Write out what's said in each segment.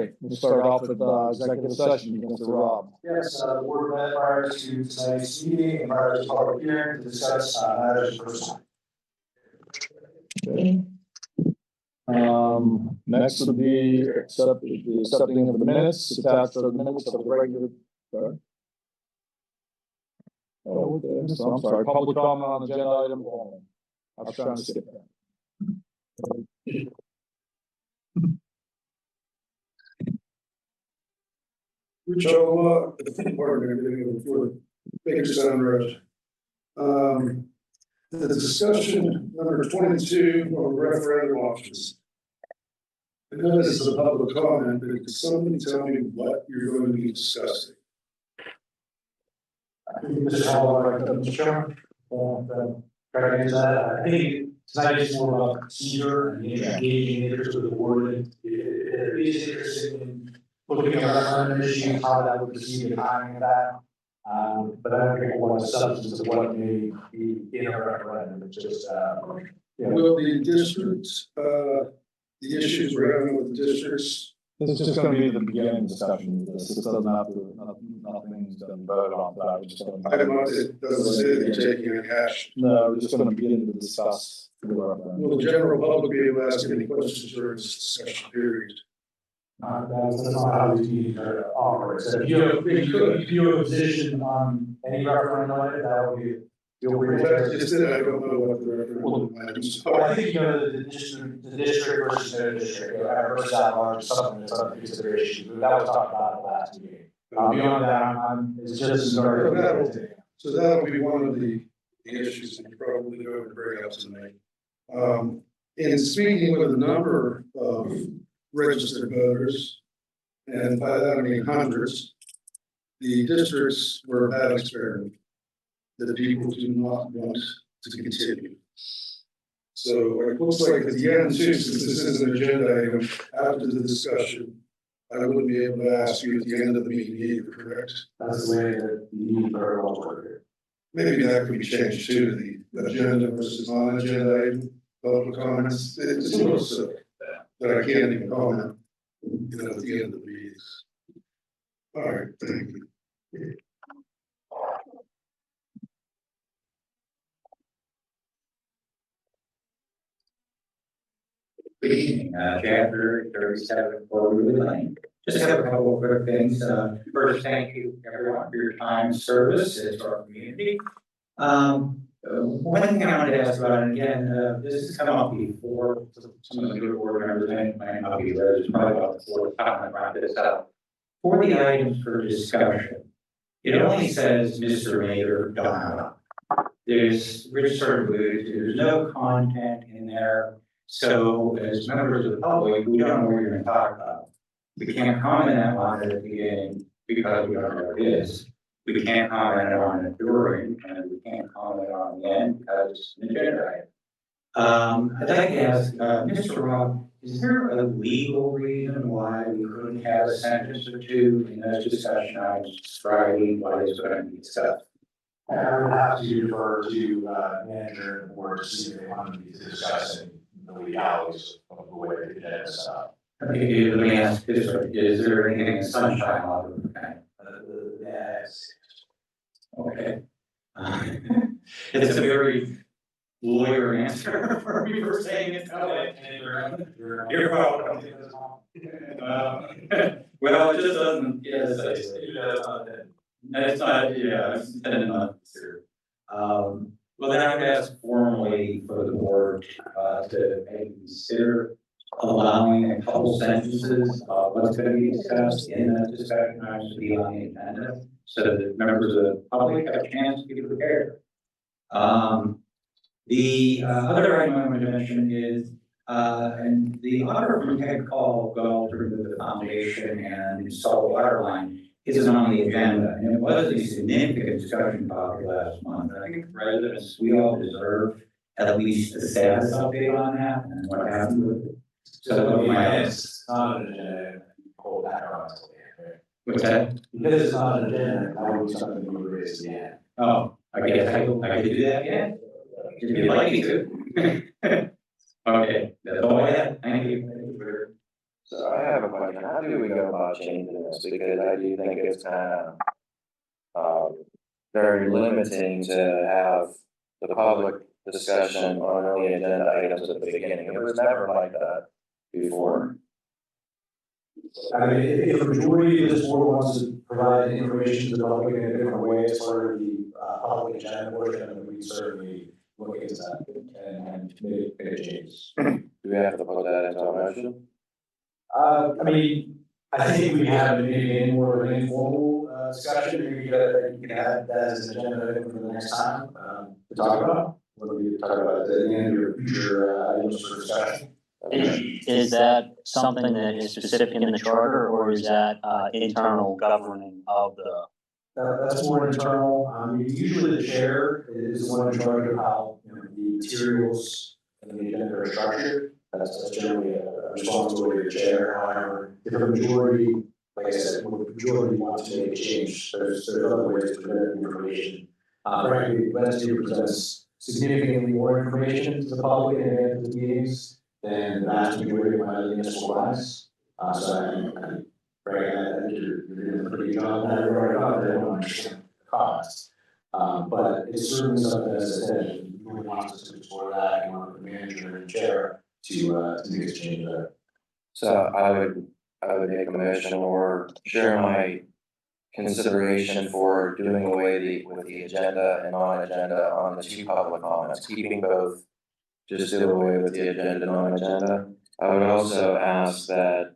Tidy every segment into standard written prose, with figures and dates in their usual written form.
right, we'll start off with executive session, Mr. Rob. Yes, the board met prior to tonight's meeting and prior to the public hearing to discuss matters of personnel. Okay. Next would be the accepting of the minutes, attached to the minutes of the regular. Oh, so I'm sorry, public comment on agenda item only. I was trying to skip that. Which I'll, for Bakerstown Road. The discussion number 22 on referendum options. I know this is a public comment, but can somebody tell me what you're going to be discussing? Mr. Hall, Mr. Chairman, try to answer that. I think tonight is more about procedure and engaging interest with the board. It is interesting in looking at referendum issues, how that would proceed, the timing of that. But I don't think one substance of what may be in a referendum. It's just, Will the districts, the issues we're having with the districts? This is just going to be the beginning discussion. This doesn't have to, nothing's been voted on, but I was just going to. It doesn't say that you're taking any action. No, we're just going to begin to discuss. Will the general public be able to ask any questions during this discussion period? that's not how these meetings are operated. So if you have a position on any referendum, that would be, feel free to. I don't know what the referendum items Well, are. I think, the district versus no district, versus at large, something that's under consideration. That was talked about at the last meeting. Beyond that, it's just started. So that'll be one of the issues that you probably go to bring up tonight. In speaking with a number of registered voters, and by that I mean hundreds, the districts were a bad experiment that people do not want to continue. So it looks like at the end too, since this is an agenda item, after the discussion, I wouldn't be able to ask you at the end of the meeting either, correct? That's the way that you need very well ordered. Maybe that could be changed to the agenda versus non-agenda item, public comments. It's a little silly that I can't even comment, at the end of the meetings. All right, thank you. Chapter 37 for Ruby Lane. Just have a couple of quick things. First, thank you everyone for your time and service to our community. One thing I wanted to ask about, and again, this has come up before, some of the new board members might not be aware, it's probably about the fourth time I brought this up. For the items for discussion, it only says Mr. Mayor, Donna. There's, Rich sort of alluded to, there's no content in there. So as members of the public, we don't know what you're going to talk about. We can't comment on it at the beginning because we don't know what it is. We can't comment on it during, and we can't comment on the end because it's an agenda item. I'd like to ask Mr. Rob, is there a legal reason why we couldn't have a sentence or two in those discussion items describing what is going to be discussed? I would have to refer to manager and board to see if they want to be discussing the legalities of the way the agenda is set up. Okay, let me ask this: is there anything in sunshine law? Yes. Okay. It's a very lawyer answer for me for saying it. You're welcome. Well, it just doesn't. Yes, it's not. Yeah, it's 10 months here. Well, then I would ask formally for the board to maybe consider allowing a couple sentences of what's going to be discussed in that discussion items to be on the agenda, so that members of the public have a chance to be prepared. The other item I want to mention is, and the author from Ted Call go through the foundation and install the water line isn't on the agenda, and it was a significant discussion topic last month. I think residents, we all deserve at least a status update on that and what happened with it. So It's not an agenda. Hold that on. what's that? Because it's not an agenda, that would be something we would raise again. Oh, I guess I could do that again. If you'd like me to. Okay, that's all I have. Thank you. So I have a question, how do we go about changing this? Because I do think it's kind of, very limiting to have the public discussion on only agenda items at the beginning. It was never like that before. I mean, if the majority of this board wants to provide information to the public in a different way as part of the public agenda portion, then we certainly look into that and make changes. Do we have to put that into a motion? I mean, I think we have maybe more of an informal discussion, maybe that you can add that as an agenda item for the next time to talk about. What we talk about at the end or future items for discussion. Is that something that is specific in the charter, or is that internal governing of the? That's more internal. Usually the chair is the one in charge of how, the materials and the agenda are structured. That's generally a responsibility of the chair. However, if the majority, like I said, if the majority wants to make a change, there's other ways to present information. Frankly, legislature presents significantly more information to the public in advance of the meetings than the vast majority of my other municipal clients. So I'm Right, I think you're doing a pretty good job. Now, you're right about that, I don't understand the costs. But it's certainly something, as I said, if you really want us to explore that, you want the manager and chair to make a change there. So I would make a motion or share my consideration for doing away with the agenda and non-agenda on the two public comments, keeping both, just do away with the agenda, non-agenda. I would also ask that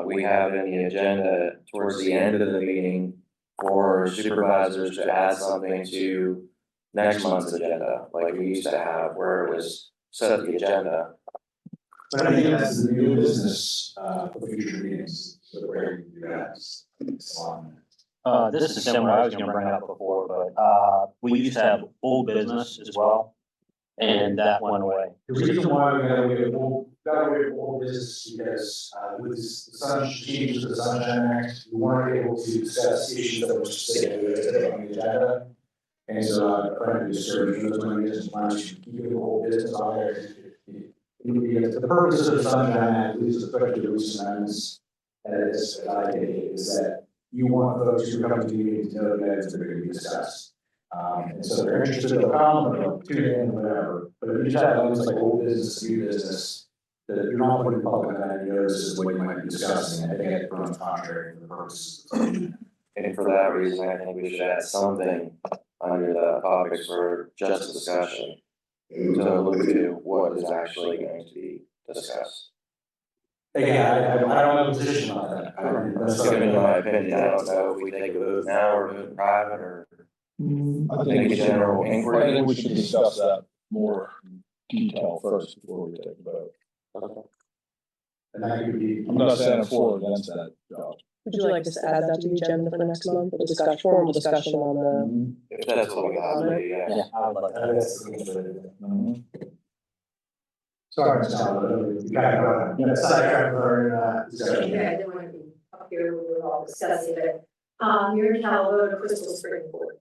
we have in the agenda towards the end of the meeting for supervisors to add something to next month's agenda, like we used to have, where it was set the agenda. But I think that's the new business for future meetings, so where you do that. It's on. This is similar, I was gonna bring it up before, but we used to have old business as well, and that went away. The reason why we got away with old business is because with the changes to the Sunshine Act, we weren't able to discuss issues that were specific to the agenda. And so, frankly, the service was my business plan to keep the whole business on there. The purpose of the Sunshine Act, at least especially the recent amendments, as I take it, is that you want folks who come to the meeting to know that it's going to be discussed. And so they're interested, they'll come, or they'll tune in, or whatever. But if you just have things like old business, new business, that you're not putting public on any notices of what you might be discussing, I think it runs contrary to the purposes. And for that reason, I think we should add something under the topics for just discussion to look to what is actually going to be discussed. Again, I don't have a position on that. That's Given my opinion, I don't know if we take a vote now or vote in private or. I think a general inquiry. I think we should discuss that more in detail first before we take a vote. Okay. And that could be. I'm not saying I'm for or against that, Josh. Would you like us to add that to the agenda for next month, a discussion, formal discussion on If that's what we have to do, yeah. Yeah, I would like that. That's the thing. Sorry, Mr. Talbot, you got to sidetrack our discussion. Yeah, I didn't want to be up here, we were all discussing it. You're in Talbot, Crystal Spring Board.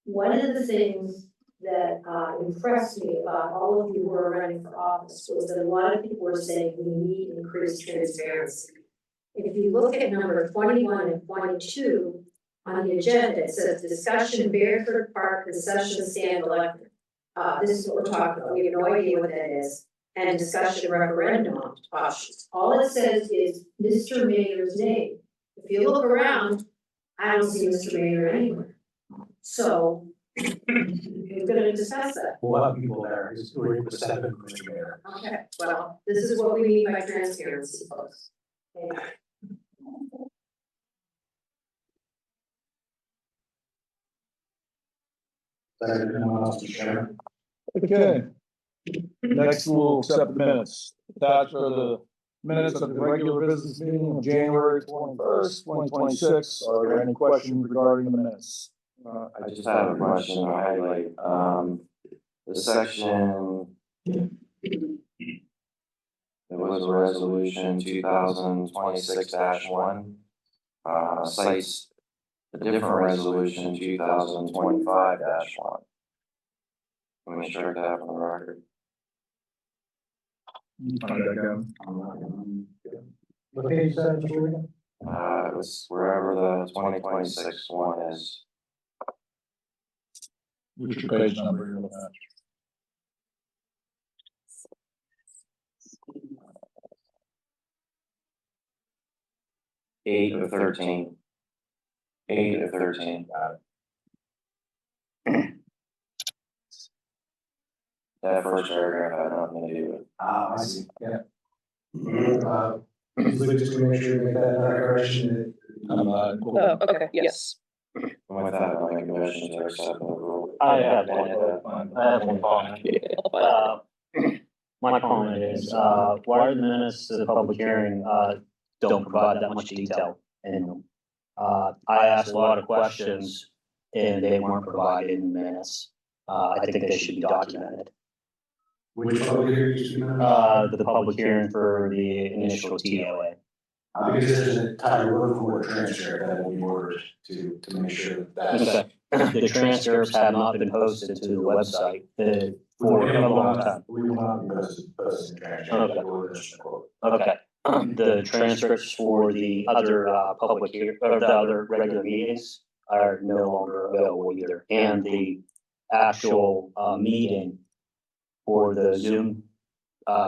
One of the things that impressed me about all of you who are running for office was that a lot of people were saying we need increased transparency. If you look at number 21 and 22 on the agenda, it says discussion Bairdford Park concession stand electric. This is what we're talking about. We have no idea what that is. And discussion referendum options. All it says is Mr. Mayor's name. If you look around, I don't see Mr. Mayor anywhere. So we're gonna discuss that. We'll have people there, it's 40% of Mr. Mayor. Okay, well, this is what we mean by transparency, folks. Okay. Anyone else to share? Okay. Next, we'll accept the minutes. Attached are the minutes of the regular business meeting of January 21st, 2026. Are there any questions regarding the minutes? I just have a question to highlight, the section. There was a resolution 2026-1, cites a different resolution 2025-1. Let me strike that from the record. Find that again. What page is that, Mr. Regan? It was wherever the 2026 one is. What's your page number you're looking at? Eight of 13. 8 of 13. That first paragraph had nothing to do with it. I see, yeah. Luke, just to make sure you make that correction. Oh, okay, yes. With that, I'll make a motion to accept the rule. I have one comment. My comment is, why are the minutes to the public hearing, don't provide that much detail in them? I asked a lot of questions and they weren't provided in minutes. I think they should be documented. Which public hearing you speaking of? The public hearing for the initial TOA. Because there's an entire word for word transcript that will be ordered to make sure that that's. Okay. The transcripts have not been posted to the website for a long time. We will not be posting transcript. Okay. The transcripts for the other public or the other regular meetings are no longer available either. And the actual meeting for the Zoom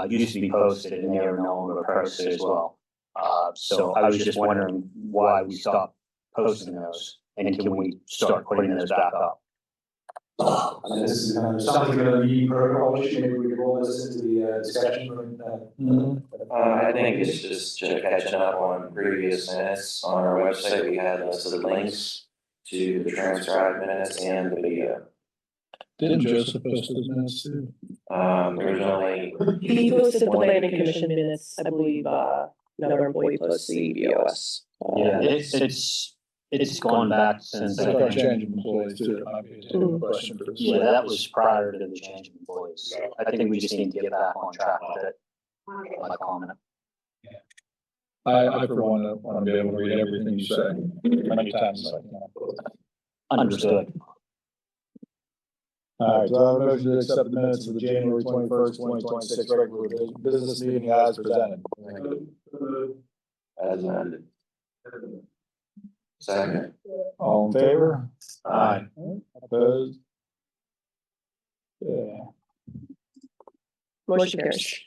used to be posted and they are no longer posted as well. So I was just wondering why we stopped posting those and can we start putting those back up? This is something of a meeting protocol issue. Maybe we could roll this into the discussion. I think it's just catching up on previous minutes on our website. We had listed links to the transcribed minutes and the video. Didn't Joseph post those minutes too? There's only. He posted the planning commission minutes, I believe, another employee posted the BOS. Yeah, it's gone back since. I thought change of employees too, it might be a question for this. Yeah, that was prior to the change of employees. I think we just need to get back on track with it. My comment. I for one, want to be able to read everything you say, many times as I can. Understood. All right, so I have a motion to accept the minutes of the January 21st, 2026 regular business meeting as presented. As amended. Second. All in favor? Aye. Opposed? Yeah. Motion carries.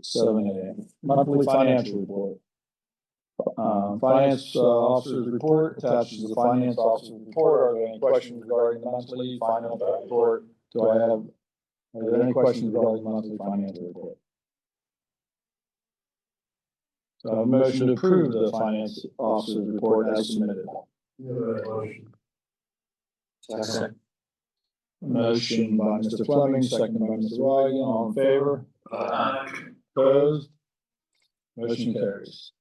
Seven A, monthly financial report. Finance officer's report attaches to the finance officer's report. Are there any questions regarding the monthly financial report? Are there any questions regarding the monthly financial report? So I have a motion to approve the finance officer's report as submitted. Second. Motion by Mr. Fleming, second by Mr. Wygan, all in favor? Opposed? Motion carries.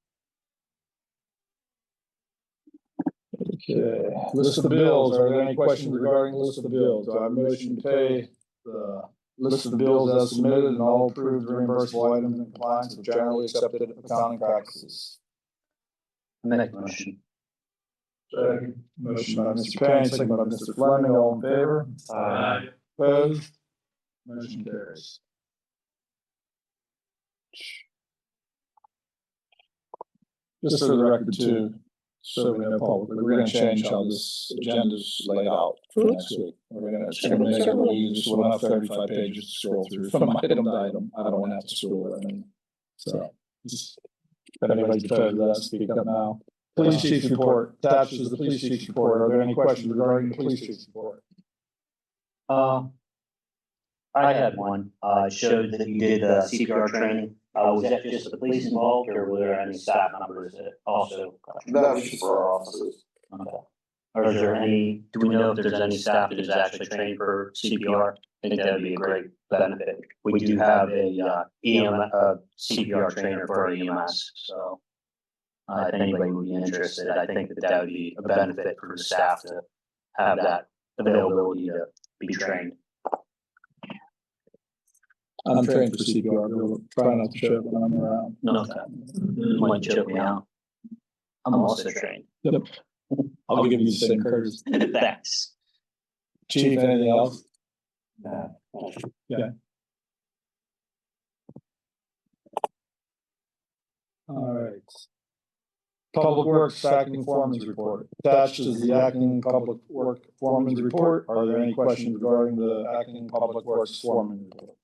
Okay, list of bills. Are there any questions regarding the list of bills? Do I have a motion to pay the list of bills as submitted and all approved reimbursable items in compliance with generally accepted accounting practices? Make a motion. Motion by Mr. Payne, second by Mr. Fleming, all in favor? Aye. Opposed? Motion carries. Just for the record too, so we know publicly, we're gonna change how this agenda's laid out for next week. We're gonna make it really easy, so we'll have 35 pages to scroll through from item to item. I don't wanna have to scroll it, I mean, so. Just, if anybody's opposed to that, speak up now. Police chief's report, attaches to the police chief's report. Are there any questions regarding the police chief's report? I had one. It showed that you did CPR training. Was that just the police involved, or were there any staff members that also? That was just for our offices. Okay. Or is there any? Do we know if there's any staff that is actually trained for CPR? I think that would be a great benefit. We do have a CPR trainer for our EMS, so. If anybody would be interested, I think that would be a benefit for the staff to have that availability to be trained. I'm trained for CPR, but try not to show it when I'm around. Okay. Might choke me out. I'm also trained. I'll give you the same courtesy. Thanks. Chief, anything else? Yeah. All right. Public Works Acting Foreman's Report. Attached is the Acting Public Work Foreman's Report. Are there any questions regarding the Acting Public Works Foreman report?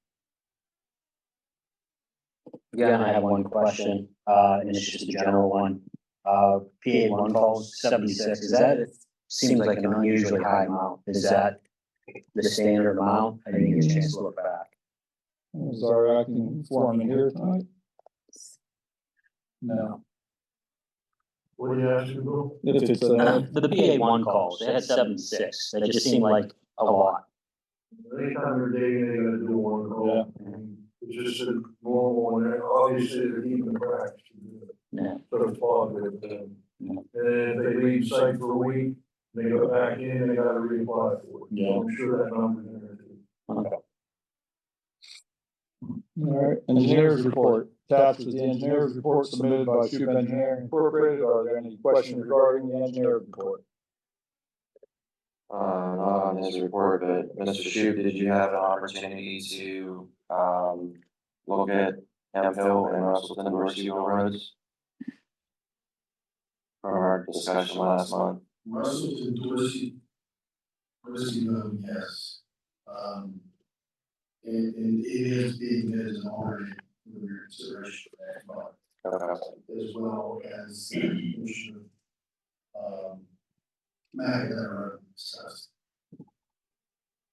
Again, I have one question, and it's just a general one. PA one calls 76, is that, seems like an unusually high amount. Is that the standard amount? I didn't get a chance to look back. Is our acting foreman here tonight? No. What do you ask me, Bill? If it's The PA one calls, they had 76, that just seemed like a lot. Anytime you're digging, they gotta do one call. It's just a normal, and obviously they're keeping cracks. Yeah. So it's positive. And if they leave site for a week, they go back in, they gotta reapply for it. Yeah. I'm sure that number's in there too. Okay. All right, engineers report. Attached is the engineers report submitted by Shoup Engineering Incorporated. Are there any questions regarding the engineer report? Not on his report, but Mr. Shoup, did you have an opportunity to, look at Hemphill and Russellton Roosevelt roads? From our discussion last month. Russellton, Dorsey, yes. And it is being made as an alternate for your consideration for that month, Okay. as well as the Commissioner, McIntyre discussed.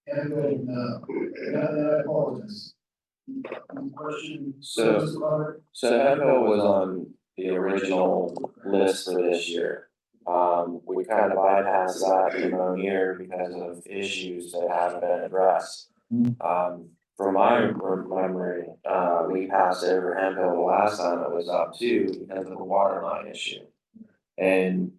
And I apologize. Question. So Hemphill was on the original list for this year. We kind of bypassed that in Monier because of issues that haven't been addressed. From my memory, we passed over Hemphill the last time it was up too because of the water line issue. And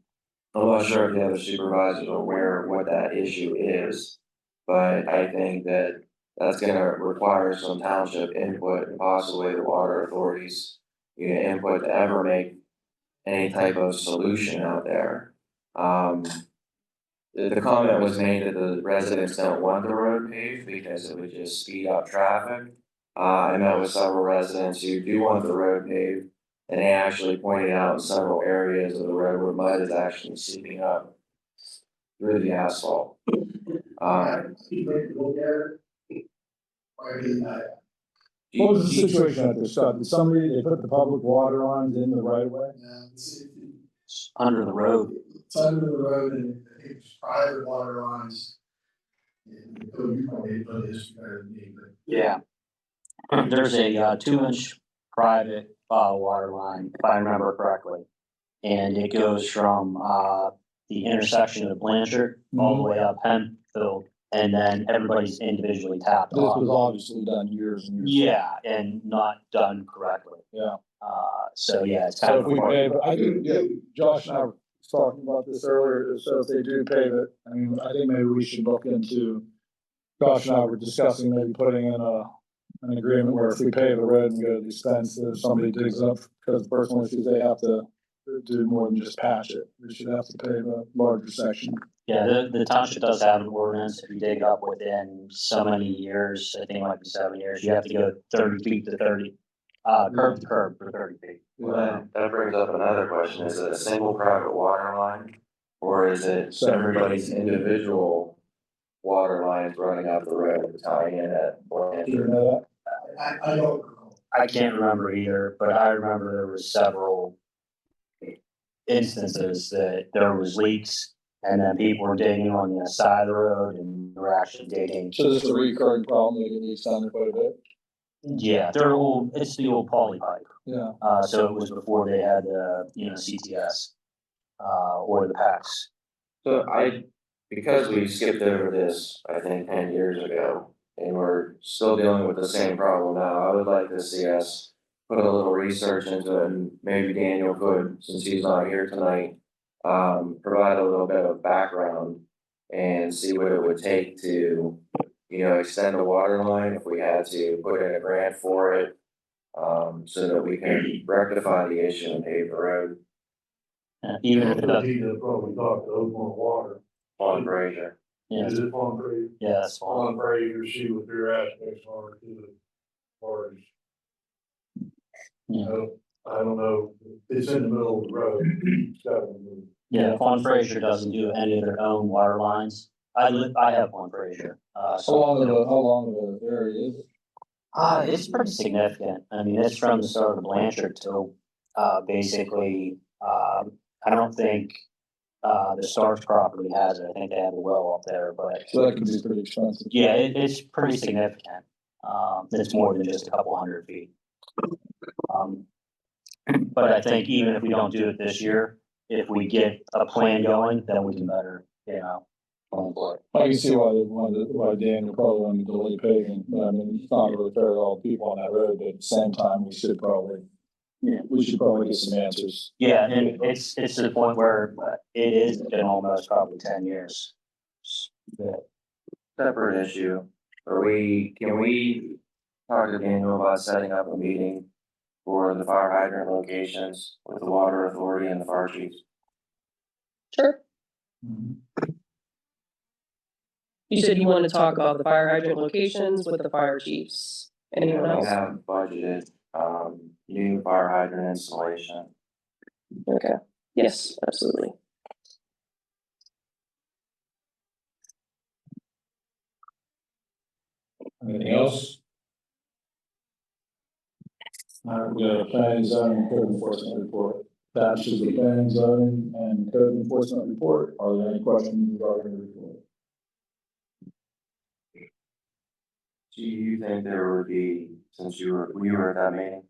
I'm not sure if the other supervisors are aware of what that issue is, but I think that that's gonna require some township input and possibly the water authorities, input to ever make any type of solution out there. The comment was made that the residents don't want the road paved because it would just speed up traffic. I met with several residents who do want the road paved, and they actually pointed out in several areas of the road where mud is actually seeping up through the asphalt. What was the situation at this stuff? Did somebody, they put the public water lines in the right of way? It's under the road. It's under the road and I think it's private water lines. And you probably know this better than me, but. Yeah. There's a 2-inch private water line, if I remember correctly. And it goes from the intersection of Blanchard all the way up Hemphill, and then everybody's individually tapped This off. was obviously done years and years. Yeah, and not done correctly. Yeah. So yeah, it's kind So of. if we pave it, I think, yeah, Josh and I were talking about this earlier, so if they do pave it, I mean, I think maybe we should look into. Josh and I were discussing maybe putting in an agreement where if we pave a road and go to the expense that if somebody digs up because of personal issues, they have to do more than just patch it. They should have to pave a larger section. Yeah, the township does have an ordinance, if you dig up within so many years, I think it might be 7 years, you have to go 30 feet to 30, curb to curb for 30 feet. Well, that brings up another question, is it a single private water line? Or is it everybody's individual water lines running out the road to tie in at Do you Blanchard? know I don't know. I can't remember either, but I remember there was several instances that there was leaks, and then people were digging on the side of the road, and they were actually digging. that? So this is a recurring problem, they get leaks down there quite a bit? Yeah, they're old, it's the old poly pipe. Yeah. So it was before they had the, CTS, or the PACs. So because we skipped over this, I think 10 years ago, and we're still dealing with the same problem now, I would like to see us put a little research into it, and maybe Daniel could, since he's not here tonight, provide a little bit of background and see what it would take to, extend the water line if we had to put in a grant for it, so that we can rectify the issue and pave the road. Even if it doesn't, Need to probably talk to Oklahoma Water. On Fraser. yeah, Is it on Fraser? yeah, that's fine. On Fraser, see what their aspects are to the parties. Yeah. I don't know, it's in the middle of the road. It's gotta be moved. Yeah, Fawn Fraser doesn't do any of their own water lines. I have Fawn Fraser. How long of the area is it? It's pretty significant. I mean, it's from the start of Blanchard to, basically, I don't think, the Starks property has it. I think they have a well up there, but So that could be pretty expensive. yeah, it's pretty significant. It's more than just a couple hundred feet. But I think even if we don't do it this year, if we get a plan going, then we can better, plan for it. I can see why Dan would probably want to delay paving, but I mean, it's not really fair to all the people on that road, but at the same time, we should probably get some answers. Yeah, and it's to the point where it is been almost probably 10 years. Yeah. Separate issue, can we talk to Daniel about setting up a meeting for the fire hydrant locations with the water authority and the fire chiefs? Sure. You said you want to talk about the fire hydrant locations with the fire chiefs. Anyone We else? have budgeted, new fire hydrant installation. Okay, yes, absolutely. Anything else? All right, we got a planning, zoning, and code enforcement report. Attached is the planning, zoning, and code enforcement report. Are there any questions regarding the report? Do you think there would be, since you were at that meeting,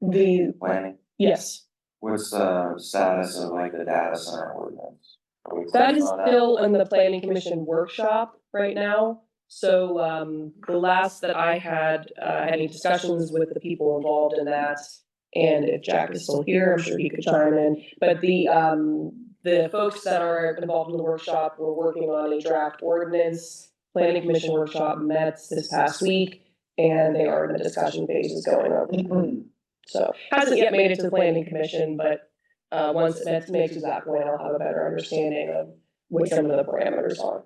The, planning, yes, what's the status of like the data center ordinance? Are we that close is on still in the planning commission workshop right now. So, the last that I had any discussions with the people involved in that. And if Jack is still here, I'm sure he could chime in, but the folks that are involved in the workshop were working on a draft ordinance. Planning commission workshop met this past week, and they are in the discussion phases going on. So, hasn't yet made it to the planning commission, but, once it makes to that point, I'll have a better understanding of what some of the parameters are.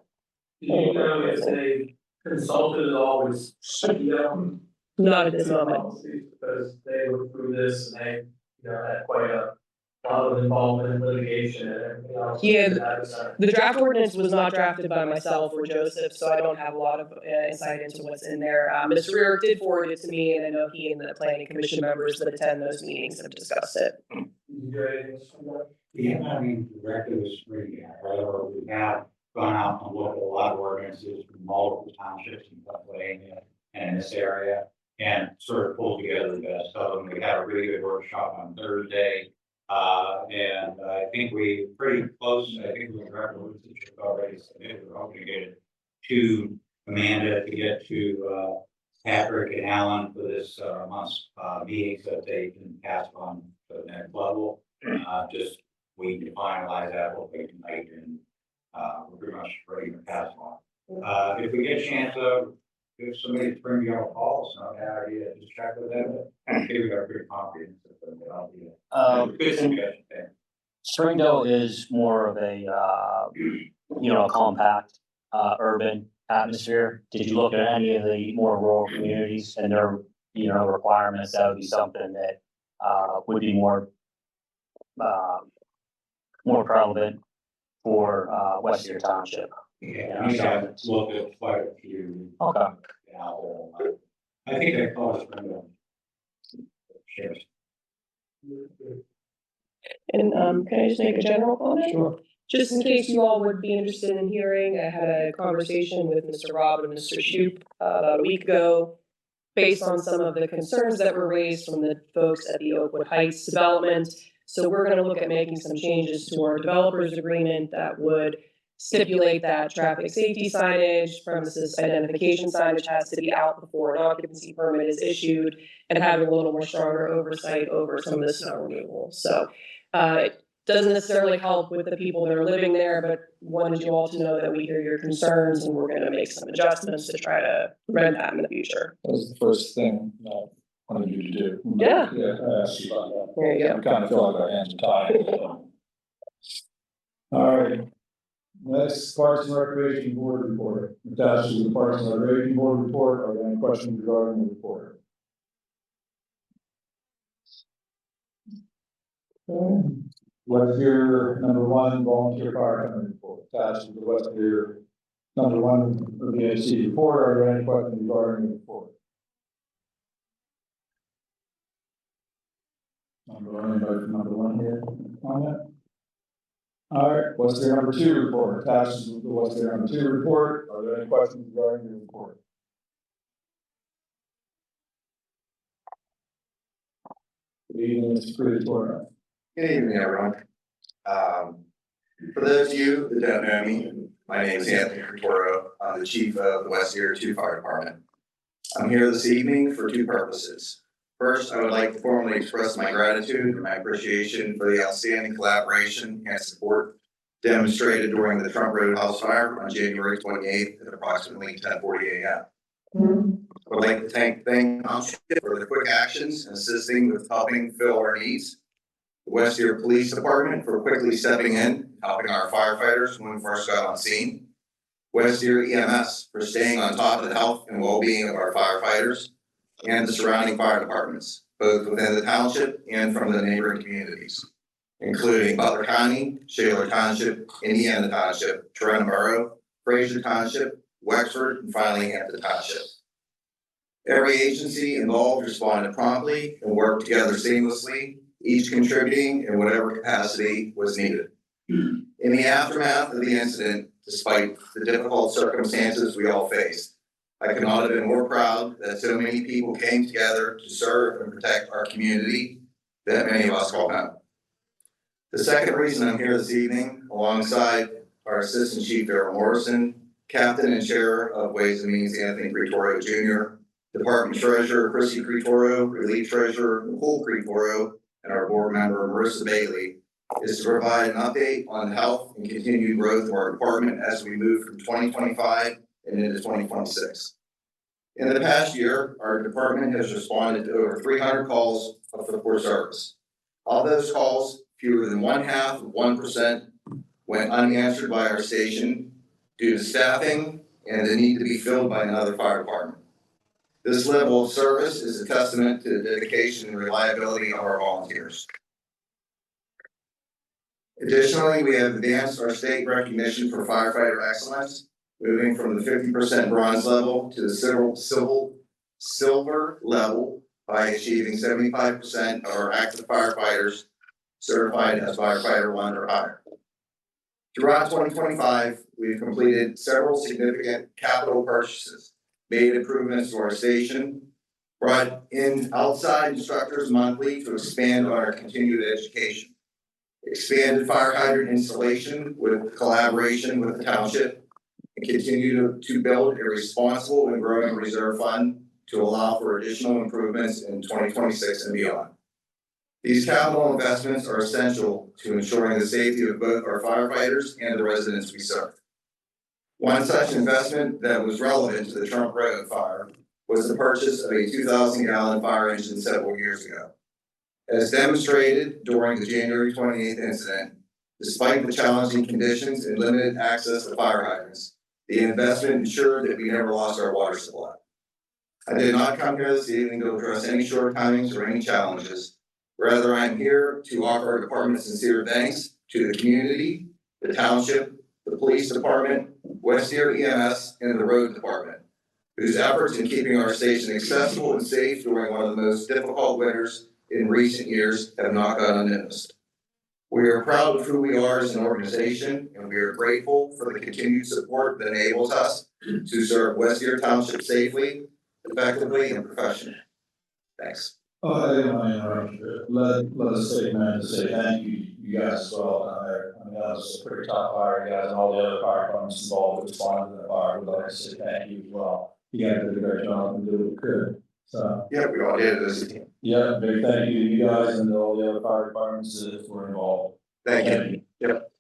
Do you know if they consulted at all with CDL? Not at this moment. Policies, because they went through this and they, had quite a lot of involvement in litigation and everything else. Yeah, That is, The draft ordinance was not drafted by myself or Joseph, so I don't have a lot of insight into what's in there. Mr. Rearick did forward it to me, and I know he and the planning commission members that attend those meetings have discussed it. Yeah, I mean, directly with spring, however, we have gone out and looked at a lot of ordinances from multiple townships in Pennsylvania and in this area, and sort of pulled together the best of them. We had a really good workshop on Thursday. And I think we pretty close, I think we're already submitted. We're hoping to get it to Amanda, to get to Patrick and Alan for this month's meeting so that they can pass on to the next level. Just we can finalize that hopefully tonight, and we're pretty much ready to pass on. If we get a chance of, if somebody bring you a call, it's not a bad idea, just check with them. I think we got a pretty comprehensive. Good suggestion. Springdale is more of a, compact, urban atmosphere. Did you look at any of the more rural communities and their, requirements? That would be something that, would be more relevant for, Western Township. Yeah, I mean, I've looked at quite a few. Okay. Out there. I think they call it Springdale. Sure. And can I just make a general comment? Sure. Just in case you all would be interested in hearing, I had a conversation with Mr. Rob and Mr. Shoup about a week ago, based on some of the concerns that were raised from the folks at the Oakwood Heights development. So we're going to look at making some changes to our developers agreement that would stipulate that traffic safety signage, premises identification signage has to be out before an occupancy permit is issued, and having a little more stronger oversight over some of the snow removal. So it doesn't necessarily help with the people that are living there, but wanted you all to know that we hear your concerns, and we're going to make some adjustments to try to prevent that in the future. That was the first thing I wanted you to do. Yeah. Yeah, I asked you about that. There you go. We kind of feel like our hands are tied. All right. Next, Parks and Recreation Board report. Attached to the Parks and Recreation Board report, are there any questions regarding the report? Okay. Westfield #1 volunteer fire company report. Attached to the Westfield #1 of the AC report, are there any questions regarding the report? Anybody from #1 here on that? All right, what's their #2 report? Attached to the what's their #2 report, are there any questions regarding the report? Good evening, Mr. Creator. Good evening, everyone. For those of you that don't know me, my name is Anthony Critoro. I'm the chief of the West Area 2 Fire Department. I'm here this evening for two purposes. First, I would like to formally express my gratitude and my appreciation for the outstanding collaboration and support demonstrated during the Trump Road House Fire on January 28th at approximately 10:40 a.m. I would like to thank Township for the quick actions and assisting with helping fill our needs. The West Area Police Department for quickly stepping in, helping our firefighters when we first got on scene. West Area EMS for staying on top of the health and well-being of our firefighters and the surrounding fire departments, both within the township and from the neighboring communities, including Butler County, Shaler Township, Indiana Township, Trenton Borough, Fraser Township, Wexford, and finally Hampton Township. Every agency involved responded promptly and worked together seamlessly, each contributing in whatever capacity was needed. In the aftermath of the incident, despite the difficult circumstances we all faced, I could not have been more proud that so many people came together to serve and protect our community that many of us call home. The second reason I'm here this evening, alongside our Assistant Chief Darrell Morrison, Captain and Chair of Ways and Means Anthony Critoro Jr., Department Treasurer Chrissy Critoro, Relief Treasurer Nicole Critoro, and our board member Marissa Bailey, is to provide an update on the health and continued growth of our department as we move from 2025 and into 2026. In the past year, our department has responded to over 300 calls for support service. Of those calls, fewer than 0.5% went unanswered by our station due to staffing and the need to be filled by another fire department. This level of service is a testament to the dedication and reliability of our volunteers. Additionally, we have advanced our state recognition for firefighter excellence, moving from the 50% bronze level to the silver level by achieving 75% of our active firefighters certified as firefighter 1 or higher. Throughout 2025, we've completed several significant capital purchases, made improvements to our station, brought in outside instructors monthly to expand on our continued education, expanded fire hydrant installation with collaboration with the township, and continue to build a responsible and growing reserve fund to allow for additional improvements in 2026 and beyond. These capital investments are essential to ensuring the safety of both our firefighters and the residents we serve. One such investment that was relevant to the Trump Road fire was the purchase of a 2,000-gallon fire engine several years ago. As demonstrated during the January 28th incident, despite the challenging conditions and limited access to fire hydrants, the investment ensured that we never lost our water supply. I did not come here this evening to address any shortcomings or any challenges. Rather, I am here to offer our department sincere thanks to the community, the township, the police department, West Area EMS, and the road department, whose efforts in keeping our station accessible and safe during one of the most difficult winters in recent years have not gone unnoticed. We are proud of who we are as an organization, and we are grateful for the continued support that enables us to serve West Area Township safely, effectively, and professionally. Thanks. I didn't want to interrupt. Let us take a minute to say thank you guys as well. I mean, that was a pretty tough fire, you guys, and all the other fire departments involved with responding to the fire. We'd like to say thank you as well. You guys did a great job and did what you could. So Yeah, we all did this team. yeah, big thank you to you guys and all the other fire departments that were involved. Thank you. Yep.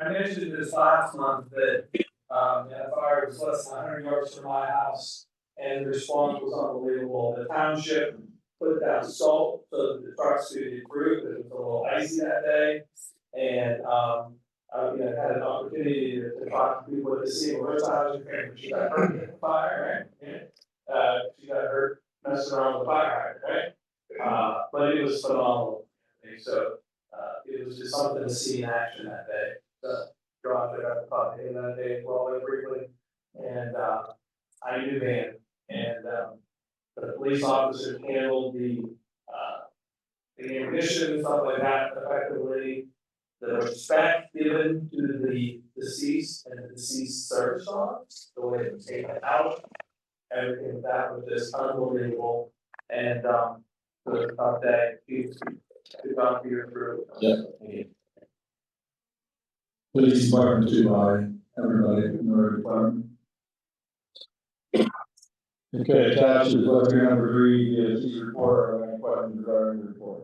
I mentioned this last month that, that fire was less than 100 yards from my house, and the response was unbelievable. The township put down salt so that the trucks to the crew, because it was a little icy that day. And, had an opportunity to talk to people to see what was her she got hurt in the fire, right? Yeah. She got hurt messing around with the fire hydrant, right? But it was phenomenal. So, it was just something to see in action that day. So, dropped it up, caught him that day as well, very briefly. And, I knew Van, and, the police officers handled the ammunition, stuff like that effectively. The respect given to the deceased and the deceased service dogs, the way it was taken out, everything that was just unbelievable. And, it was a tough day. We've gone through your crew. Yeah. Police department too, by everybody in the department. Okay, attached is letter number 3, the report, any questions regarding the report?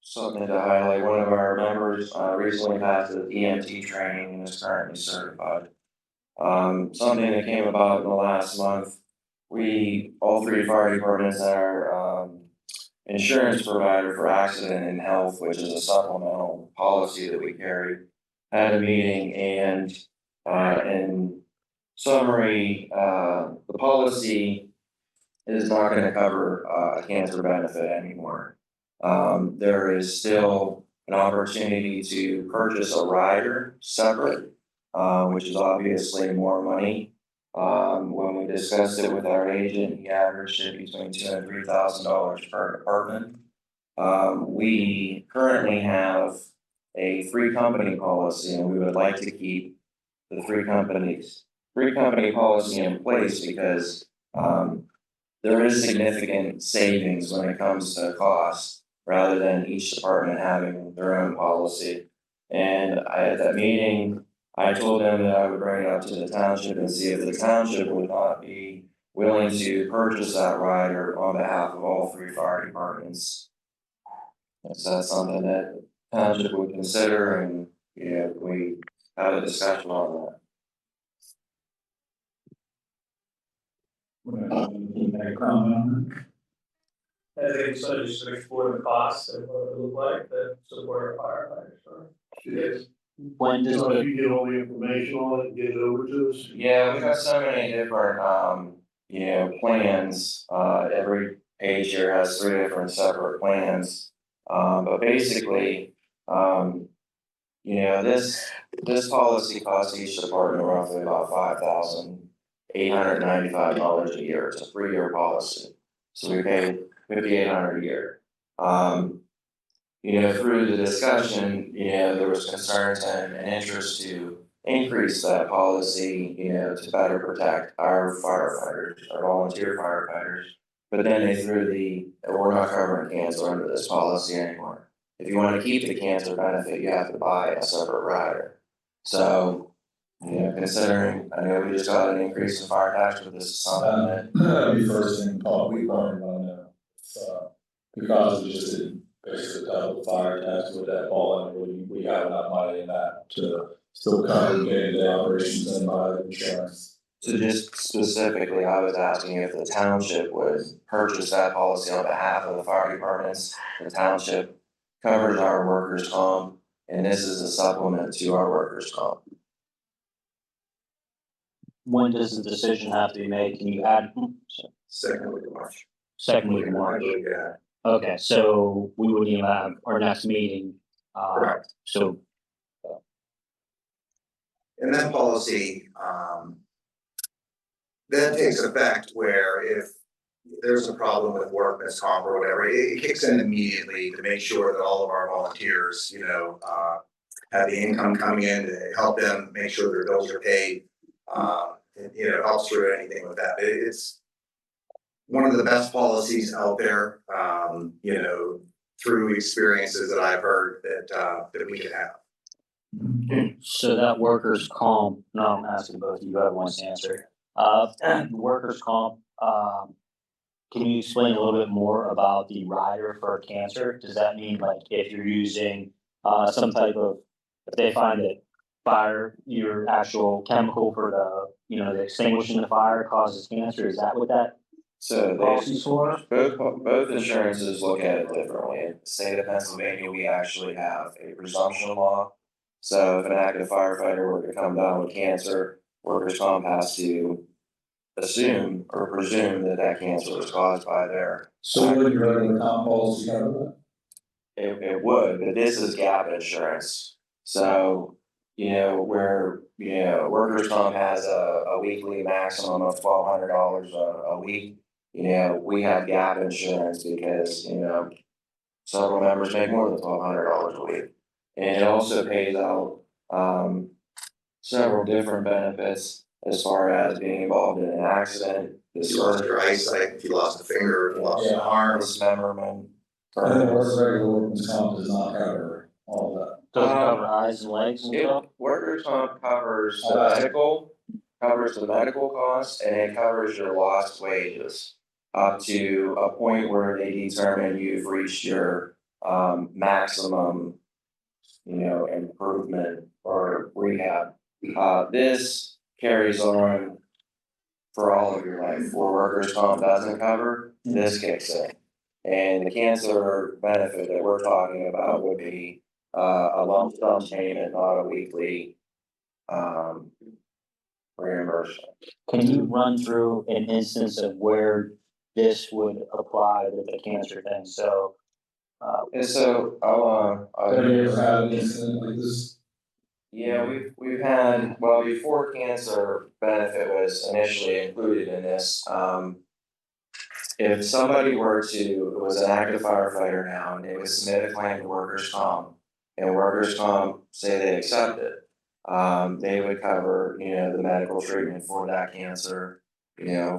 Something to highlight, one of our members recently passed the EMT training and is currently certified. Something that came about in the last month, all 3 fire departments and our insurance provider for accident and health, which is a supplemental policy that we carry, had a meeting, and in summary, the policy is not going to cover a cancer benefit anymore. There is still an opportunity to purchase a rider separate, which is obviously more money. When we discussed it with our agent, he averaged it between $2,000 and $3,000 per department. We currently have a 3-company policy, and we would like to keep the 3-company policy in place because there is significant savings when it comes to cost, rather than each department having their own policy. And at that meeting, I told them that I would bring it up to the township and see if the township would not be willing to purchase that rider on behalf of all 3 fire departments. Is that something that the township would consider, and we have a discussion on that? Any comment? I think so, just to explore the costs and what it would look like to support our firefighters. So, yes. When does So if the, you get all the information on it, get it over to us. Yeah, we've got so many different, plans. Every page here has 3 different separate plans. But basically, this policy costs each department roughly about $5,895 a year. It's a 3-year policy. So we pay $5,800 a year. Through the discussion, there was concerns and interest to increase that policy, to better protect our firefighters, our volunteer firefighters. But then they threw we're not covering cancer under this policy anymore. If you want to keep the cancer benefit, you have to buy a separate rider. So, considering, I know we just got an increase in fire tax, but this is something that. That'd be first thing we learned on that. Because we just didn't basically double the fire tax with that ball, and we have enough money in that to still cover day-to-day operations and buy the insurance. So just specifically, I was asking if the township would purchase that policy on behalf of the fire departments. The township covers our workers' comp, and this is a supplement to our workers' comp. when does the decision have to be made? Can you add? Second week of March. Second week of March. Yeah. Okay, so we wouldn't even have our next meeting. Correct. So And that policy, then takes effect where if there's a problem with workman's comp or whatever, it kicks in immediately to make sure that all of our volunteers, have the income coming in to help them make sure their bills are paid. It helps through anything with that. It's one of the best policies out there, through experiences that I've heard that we can have. So that workers' comp, no, I'm asking both of you, whoever wants to answer. Workers' comp, can you explain a little bit more about the rider for cancer? Does that mean like if you're using some type of, if they find that fire, your actual chemical for the extinguishing the fire causes cancer, is that what that? So policies for? both insurances look at it differently. In the state of Pennsylvania, we actually have a presumption law. So if an active firefighter were to come down with cancer, workers' comp has to assume or presume that that cancer was caused by their. So would your regular comp policy cover It would, but this is gap insurance. So, where, workers' comp has a weekly maximum of $1,200 a week. We have gap insurance because, several members make more than $1,200 a week. And it also pays out, several different benefits as far as being involved in an accident. If you lost your eyesight, if you lost a finger, if you lost an arm. Dismemberment. that? I think our regular workman's comp does not cover all that. Doesn't cover eyes and legs and stuff? Workers' comp covers the medical costs, and it covers your lost wages up to a point where they determine you've reached your maximum, improvement or rehab. This carries on for all of your life. Where workers' comp doesn't cover, this kicks in. And the cancer benefit that we're talking about would be a lump sum payment, not a weekly reimbursement. Can you run through an instance of where this would apply with the cancer thing? So, And so Have you ever had an incident like this? yeah, we've had, well, before cancer benefit was initially included in this, if somebody was an active firefighter now and they would submit a claim to workers' comp, and workers' comp say they accept it, they would cover, the medical treatment for that cancer,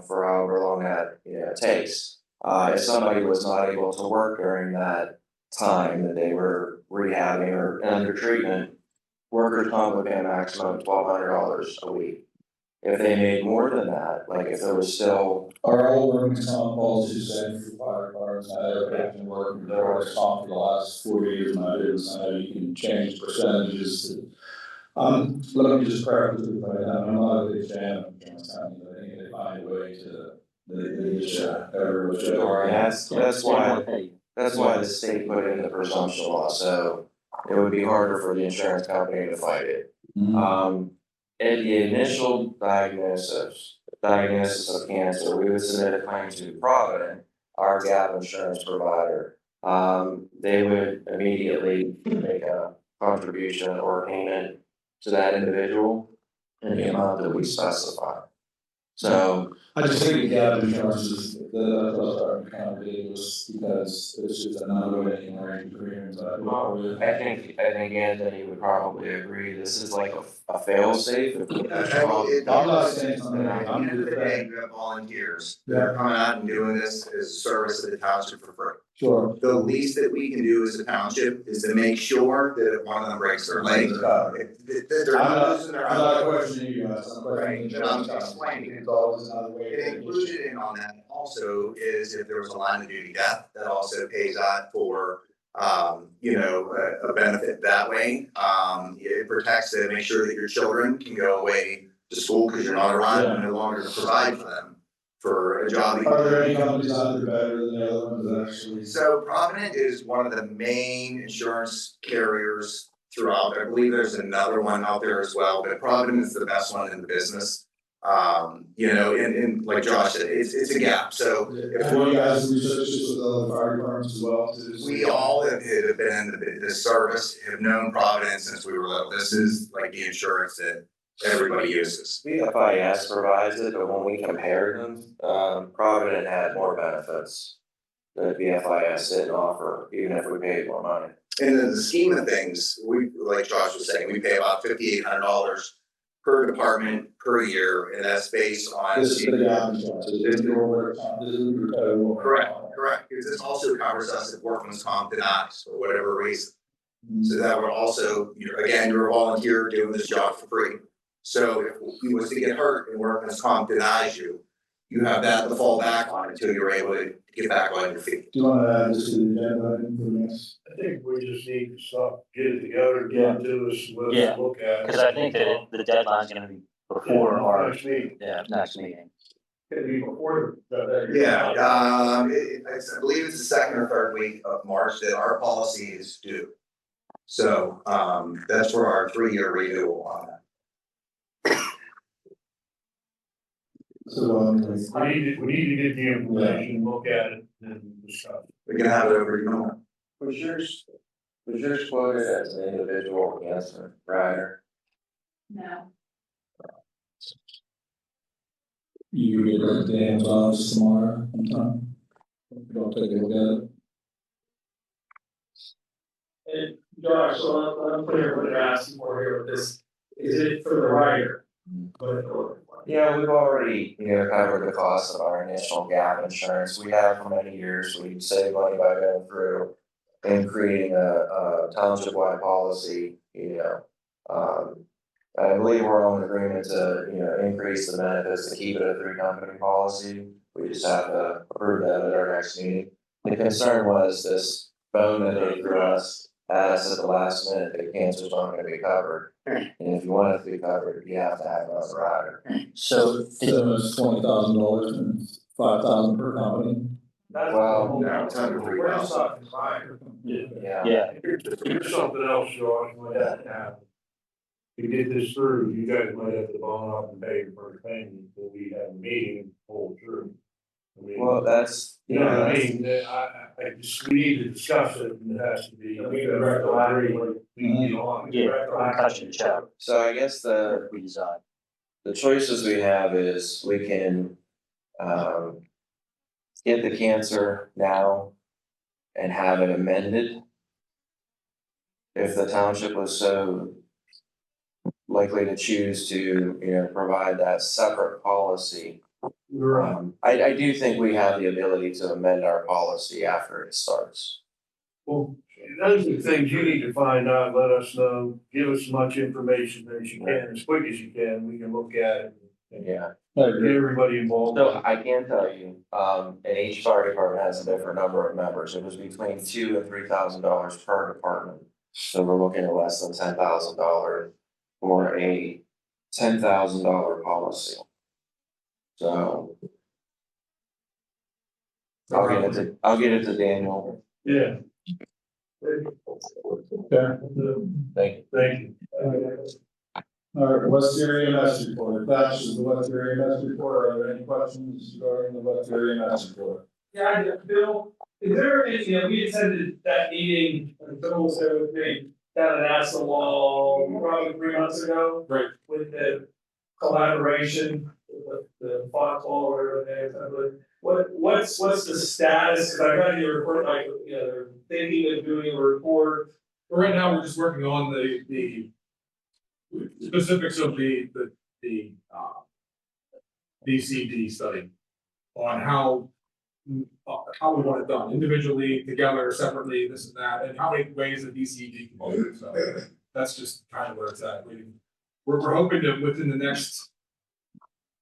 for however long that, takes. If somebody was not able to work during that time that they were rehabbing or under treatment, workers' comp would pay a maximum of $1,200 a week. If they made more than that, like if there was still. Our old workman's comp policy said for firefighters, I've been working with workers' comp for the last 4 years, and I did, so you can change percentages. Let me just preface it by that, I'm not a big fan of insurance companies, I think they find a way to, they just, every which way. Or that's why the state put in the presumption law, so it would be harder for the insurance company to fight it. At the initial diagnosis of cancer, we would submit a claim to Provident, our gap insurance provider. They would immediately make a contribution or payment to that individual in the amount that we specify. So. I just think the gap insurance is, that's kind of ridiculous, because it's just another way to generate premiums. I think Anthony would probably agree, this is like a fail-safe. I'm not saying something, At the I'm end of the just day, saying, you have volunteers that are coming out and doing this as a service to the township for free. sure. The least that we can do as a township is to make sure that if one of them breaks their leg, that they're not losing their. I'm not questioning you guys, I'm Right, questioning. but I'm explaining. It's always another way. And included in on that also is if there was a line of duty death, that also pays out for, a benefit that way. It protects to make sure that your children can go away to school because you're not around and no longer to provide for them for a job. Are there any companies out there better than the other ones that actually? So Provident is one of the main insurance carriers throughout. I believe there's another one out there as well, but Provident is the best one in the business. And like Josh said, it's a gap. So if Have you guys researched this with other fire departments as well too? we all have been in the service, have known Provident since we were little. This is like the insurance that everybody uses. FIS provides it, but when we compared them, Provident had more benefits that FIS didn't offer, even if we paid more money. And in the scheme of things, we, like Josh was saying, we pay about $5,800 per department per year, and that's based on. This is the gap insurance. This is your work, this is your total. Correct, because this also covers us if workman's comp denies for whatever reason. So that would also, you're a volunteer doing this job for free. So if you was to get hurt and workman's comp denies you, you have that to fall back on until you're able to get back on your feet. Do you want to add this to the agenda item for next? I think we just need to stop, get it together, get it to us, Yeah. let's look at it. because I think that the deadline's gonna be before our, Next meeting. next meeting. Could it be before the? Yeah, I believe it's the second or third week of March that our policy is due. So, that's for our 3-year renewal on that. So, We need to get the information, look at it and discuss. We can have it over, you know. Was yours quoted as an individual cancer rider? No. You get that Dan's office tomorrow sometime. I'll take a look at it. And Josh, so I'm clear what you're asking for here with this, is it for the rider? Yeah, we've already, covered the cost of our initial gap insurance. We have for many years. We saved money by going through and creating a township-wide policy, I believe we're on agreement to, increase the benefits to keep it a 3-company policy. We just have to approve that at our next meeting. The concern was this bone that they threw us at us at the last minute, that cancer's not gonna be covered. And if you want it to be covered, you have to have another rider. So, So it's $20,000 and $5,000 per company. Well, no, it's under We're just 3,000. talking rider. yeah, Here's something else, Josh, might have to happen. To get this through, you guys might have to bone up and pay for the thing until we have a meeting, hold through. I mean, well, that's, you know what I that's- mean, I just, we need to discuss it, and it has to be. We can direct the lottery. We can get on. yeah, concussion check, so I guess we decide. the choices we have is we can, get the cancer now and have it amended. If the township was so likely to choose to, provide that separate policy. I do think we have the ability to amend our policy after it starts. Well, those are the things you need to find out, let us know, give us as much information as you can, as quick as you can, we can look at it. And Yeah. get everybody involved. So I can tell you, and each fire department has a different number of members. It was between $2,000 and $3,000 per department. So we're looking at less than $10,000 for a $10,000 policy. So I'll get it to Daniel. Yeah. Okay. Thank you. Thank you. All right, West Area EMS report. That is the West Area EMS report. Are there any questions regarding the West Area EMS report? Yeah, I do. Bill, is there any, we attended that meeting, and Bill was there with me, down in Assalwall, probably 3 months ago. Right. With the collaboration, with the foxhole or whatever, what's the status, cause I read your report, like, they're thinking of doing a report. Right now, we're just working on the specifics of the DCD study on how we want it done, individually, together, separately, this and that, and how many ways the DCD can vote. So that's just kind of where it's at. We're hoping to, within the next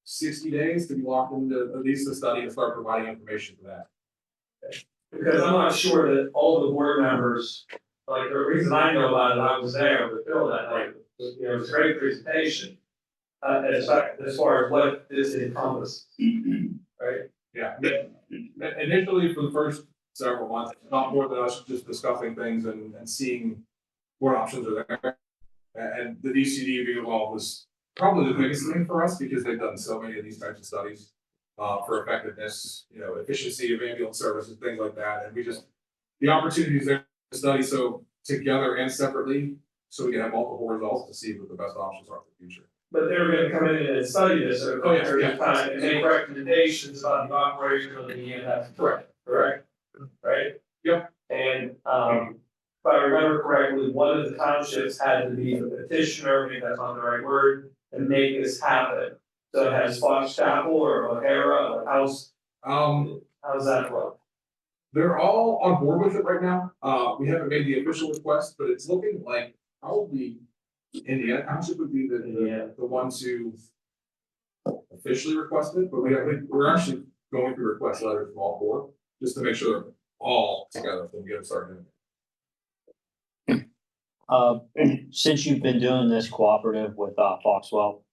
60 days, to be locked into at least the study and start providing information for that. Because I'm not sure that all the board members, like, the reason I know about it, I was there with Bill that night, it was a great presentation. As far as what this encompasses, right? Yeah, initially for the first several months, not more than us just discussing things and seeing what options are there. And the DCD being involved was probably the biggest thing for us because they've done so many of these types of studies for effectiveness, efficiency of ambulance services, things like that. And the opportunities there to study so together and separately, so we can have multiple results to see what the best options are for the future. But they were gonna come in and study this over a period of time and make recommendations about the operation of the EMS. Correct. Right? Yep. And, if I remember correctly, one of the townships had to be the petitioner, maybe that's not the right word, to make this happen. So it has Fox Chapel or O'Hara or how's that look? They're all on board with it right now. We haven't made the official request, but it's looking like probably Indiana Township would be the ones who officially requested, but we're actually going through request letters from all four, just to make sure they're all together when we get started. Since you've been doing this cooperative with Foxwell,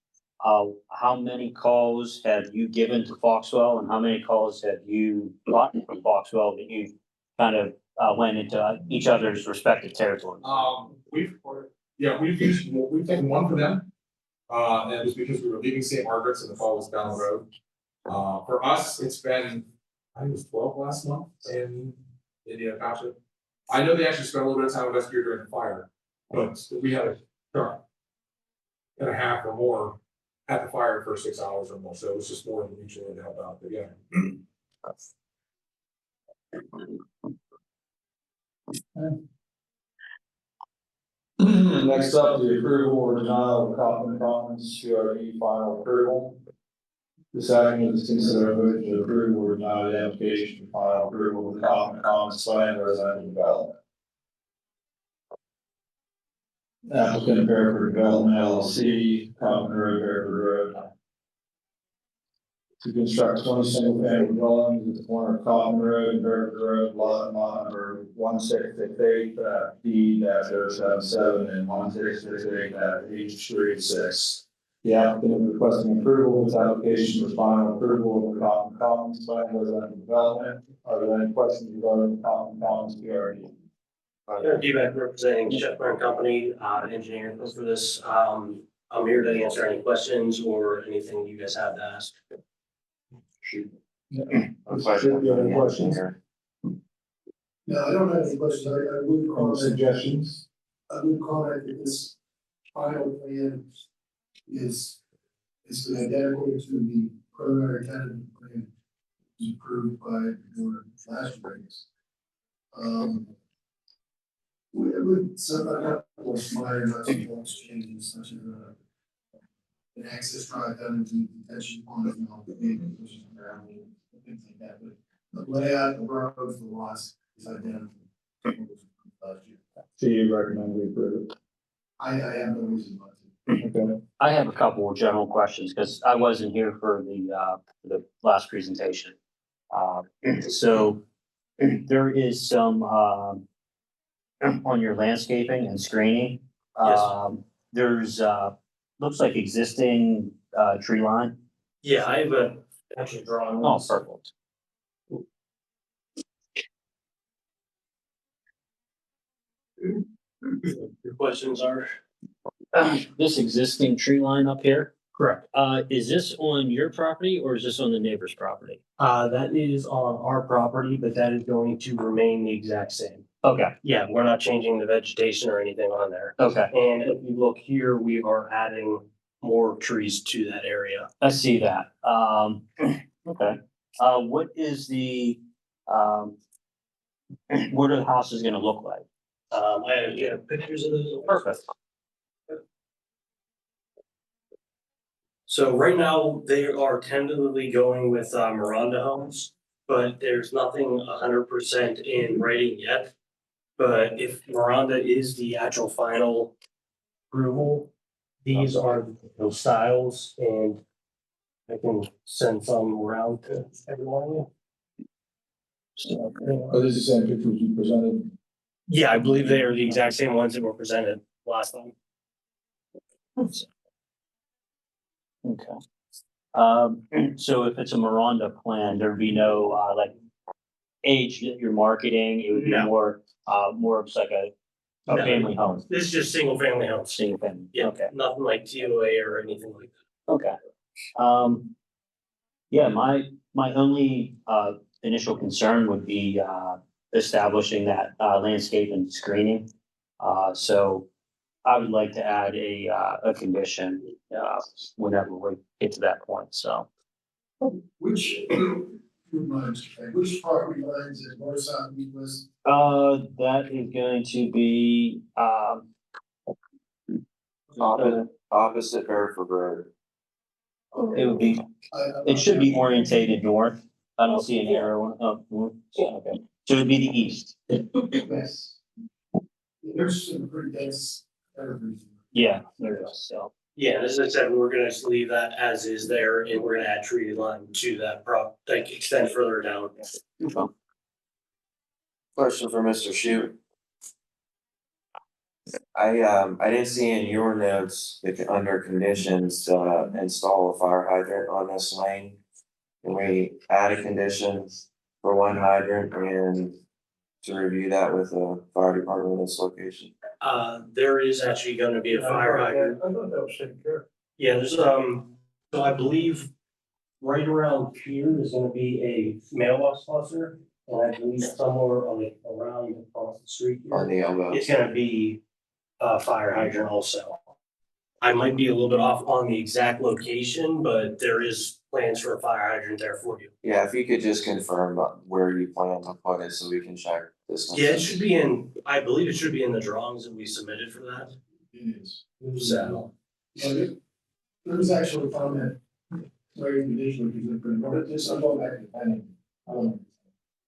how many calls have you given to Foxwell and how many calls have you gotten from Foxwell that you kind of, went into each other's respective territories? We've taken one for them. And it was because we were leaving St. Margaret's and the call was down the road. For us, it's been, I think it was 12 last month in Indiana Township. I know they actually spent a little bit of time with us here during the fire, but we had a truck and a half or more at the fire for 6 hours or more, so it was just more than usually to help out, but yeah. Next up, the approval or denial of Kaufman Commons CRD final approval. This action is considered a vote to approve or deny the application for final approval of the Kaufman Commons land residential development. Applicant Bairdford Development LLC, Kaufman Road, Bairdford Road. To construct 20 single family dwellings at the corner of Kaufman Road and Bairdford Road, lot number 1668, D-077 and 1668, H36. The applicant is requesting approval of this application for final approval of the Kaufman Commons land residential development. Are there any questions regarding the Kaufman Commons PRD? Steve Brennan representing Schaffer and Company, engineering for this. I'm here to answer any questions or anything you guys have to ask. Questions? No, I don't have any questions. I would Any comment, suggestions? I would comment that this final plan is identical to the preliminary tentative plan approved by the board last year. We would, so a couple of minor nuts and bolts changes such as an access drive down into the detention pond and all the things around it, things like that, but the layout of the roads, the lots is identical to what was approved last year. So you recommend we approve it? I have no reason not to. Okay. I have a couple of general questions because I wasn't here for the last presentation. So there is some, on your landscaping and screening. Yes. There's, looks like existing, tree line. Yeah, I have a actually drawing. Oh, perfect. Your questions are? This existing tree line up here, Correct. is this on your property or is this on the neighbor's property? That is on our property, but that is going to remain the exact same. Okay, Yeah, we're not changing the vegetation or anything on there. okay, And if you look here, we are adding more trees to that area. I see that. Okay. What is the, what are the houses gonna look like? I have pictures of those. Perfect. So right now, they are tentatively going with Miranda homes, but there's nothing 100% in writing yet. But if Miranda is the actual final approval, these are those styles, and I can send some around to everyone. So, Oh, this is the same pictures you presented. yeah, I believe they are the exact same ones that were presented last time. Okay. So if it's a Miranda plan, there'd be no, like, age that you're marketing, it would be No. more of like a No. family home, This is just single family homes. single family. Yeah, Okay. nothing like TOA or anything like that. Okay. Yeah, my only, initial concern would be, establishing that, landscape and screening. So I would like to add a condition, whenever we get to that point, so. Which property lines is north, south, east, west? That is going to be, Opposite Bairdford Road. it would be, it should be orientated north. I don't see an arrow, north, okay, so it'd be the east. West. There's some pretty dense evergreens. Yeah, there it is, so. Yeah, and as I said, we're gonna just leave that as is there, and we're gonna add tree line to that like extend further down. Question for Mr. Shute. I didn't see in your notes, if under conditions, install a fire hydrant on this lane. Can we add a condition for one hydrant and to review that with the fire department in this location? There is actually gonna be a fire hydrant. I thought that was taken care of. Yeah, there's, so I believe right around here is gonna be a mailbox cluster. And I believe somewhere on the, around across the street On here, the elbow? it's gonna be a fire hydrant also. I might be a little bit off on the exact location, but there is plans for a fire hydrant there for you. Yeah, if you could just confirm where you plan to put it so we can check this. Yeah, it should be in, I believe it should be in the drawings that we submitted for that. It is. So, There was actually a comment, very initially, because it been, but this, I'm going back to planning.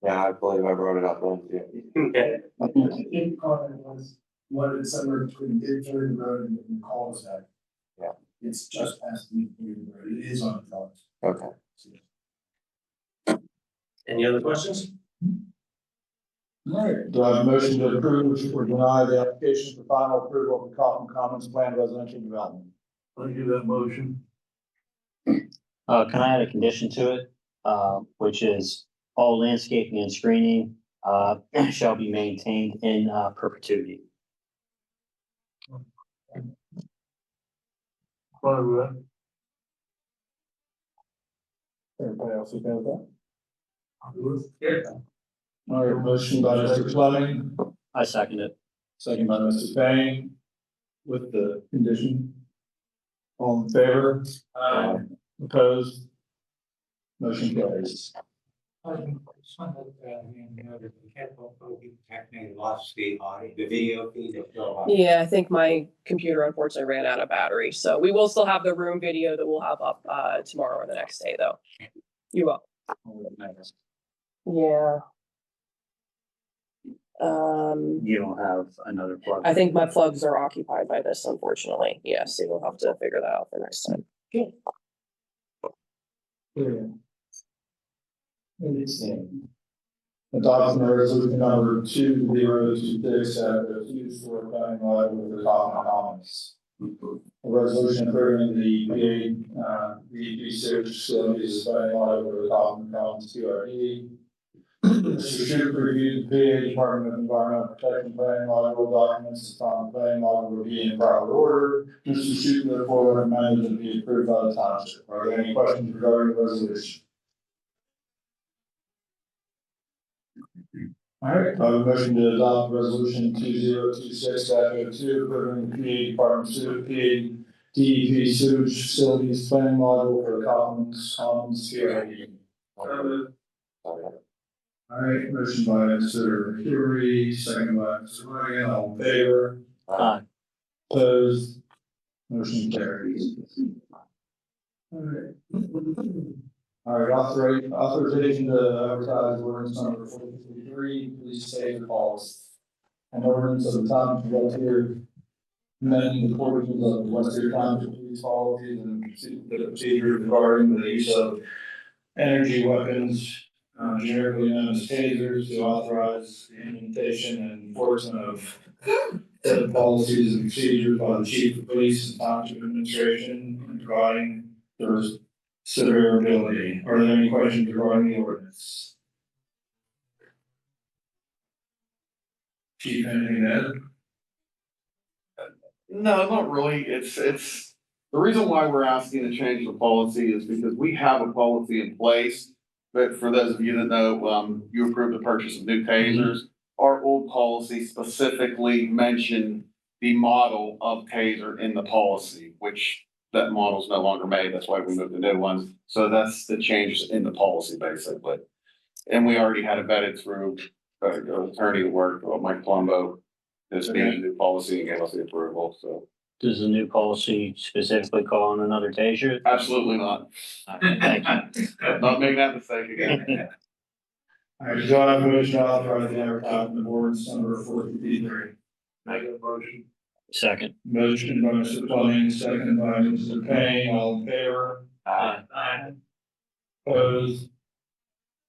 Yeah, I believe I brought it up then too. okay, I think comment was, what is somewhere between Bairdford Road and the cul-de-sac. Yeah. It's just past the road, it is on the drawings. Okay. any other questions? All right, do I have a motion to approve or deny the application for final approval of the Kaufman Commons Plan Residential Development? I'll give that motion. Can I add a condition to it, which is all landscaping and screening, shall be maintained in, perpetuity. Fine with that. Everybody else okay with that? Yeah. All right, motion by Mr. Fleming, I second it. second by Mr. Payne, with the condition. All in favor? Opposed? Motion carries. Yeah, I think my computer unfortunately ran out of battery, so we will still have the room video that we'll have up tomorrow or the next day, though. You will. Yeah. You don't have another plug. I think my plugs are occupied by this, unfortunately. Yes, so we'll have to figure that out for next time. Adopting resolution number 2026 used for planning liable for Kaufman Commons. A resolution approving the DEP sewage facilities planning liable for Kaufman Commons PRD. Mr. Shoup reviewed the PA Department of Environmental Protection planning liable documents and found the planning liable to be in proper order. Mr. Shoup therefore recommended to be approved by the township. Are there any questions regarding the resolution? All right, I have a motion to adopt resolution 2026-02 approving the PA Department of PA DEP sewage facilities planning model for Kaufman's Commons PRD. All right, motion by Mr. Curie, second by Mr. Ryan, all in favor? Aye. Opposed? Motion carries. All right, authorization to advertise ordinance number 453, police taser policy. An ordinance of the Township of West Here, amending the portions of the West Here Township police policies and the procedure regarding the use of energy weapons, generally known as tasers, to authorize the implementation and enforcement of the policies and procedures by the chief of police and township administration, and providing the severability. Are there any questions regarding the ordinance? Chief, anything to add? No, not really. It's, the reason why we're asking to change the policy is because we have a policy in place. But for those of you that know, you approved the purchase of new tasers. Our old policy specifically mentioned the model of taser in the policy, which that model's no longer made. That's why we moved to new ones. So that's the changes in the policy basically. And we already had it vetted through an attorney that worked, Mike Plumbo, this being a new policy and gave us the approval, so. Does the new policy specifically call on another taser? Absolutely not. Thank you. Not making that mistake again. All right, do I have a motion to authorize the advertisement of ordinance number 453? Make a motion. Second. Motion by Mr. Fleming, second by Mr. Payne, all in favor? Aye. Opposed?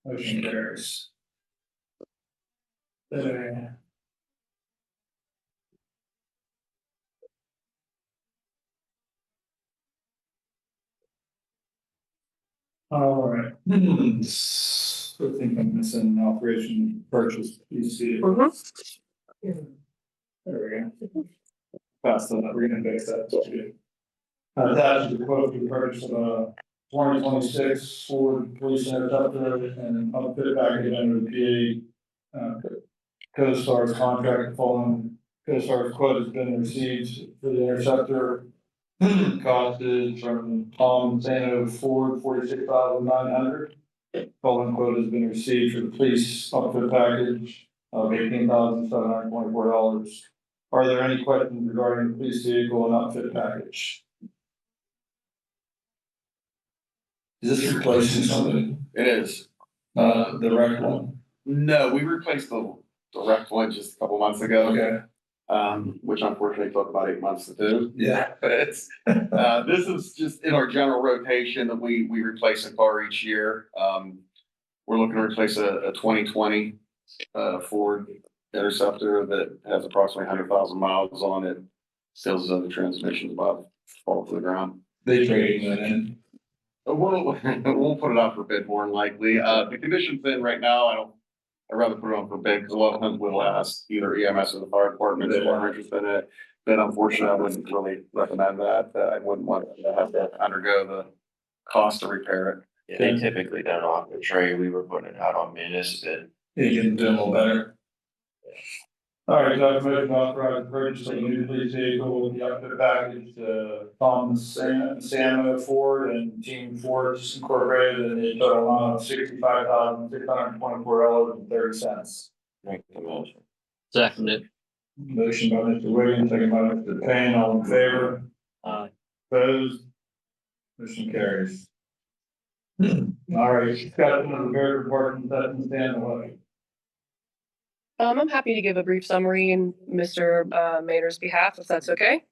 Motion carries. All right. I think I'm missing operation purchase, PC. There we go. Pass on that, we're gonna fix that. Attached to the quote, we purchased a 2026 Ford Police Interceptor and outfit package under the PA. CoStar's contract following CoStar's quote has been received for the Interceptor. Cost is from Tom Zano Ford, 46,900. Following quote has been received for the police outfit package of $18,724. Are there any questions regarding the police vehicle and outfit package? Is this replacing something? It is. The wrecked one? No, we replaced the wrecked one just a couple months ago. Okay. Which unfortunately took about 8 months to do. Yeah. But it's, this is just in our general rotation that we replace a car each year. We're looking to replace a 2020 Ford Interceptor that has approximately 100,000 miles on it. Still has other transmissions above, fall to the ground. They trading that in. We'll put it out for bid more than likely. The condition's in right now. I'd rather put it on for bid because a lot of times we'll ask either EMS or the fire department if they're interested in it. But unfortunately, I wouldn't really recommend that. I wouldn't want to have to undergo the cost to repair it. Yeah, they typically don't offer trade. We were putting it out on municipal. You can do a little better. All right, document authorized purchase of a new police vehicle with the outfit package, Tom Sano Ford and Team Ford Incorporated, and a total amount of $65,624.30. Make the motion. Seconded. Motion by Mr. Williams, second by Mr. Payne, all in favor? Opposed? Motion carries. All right, discussion of the Bairdford Park concession stand levy. I'm happy to give a brief summary in Mr. Mayor's behalf, if that's okay.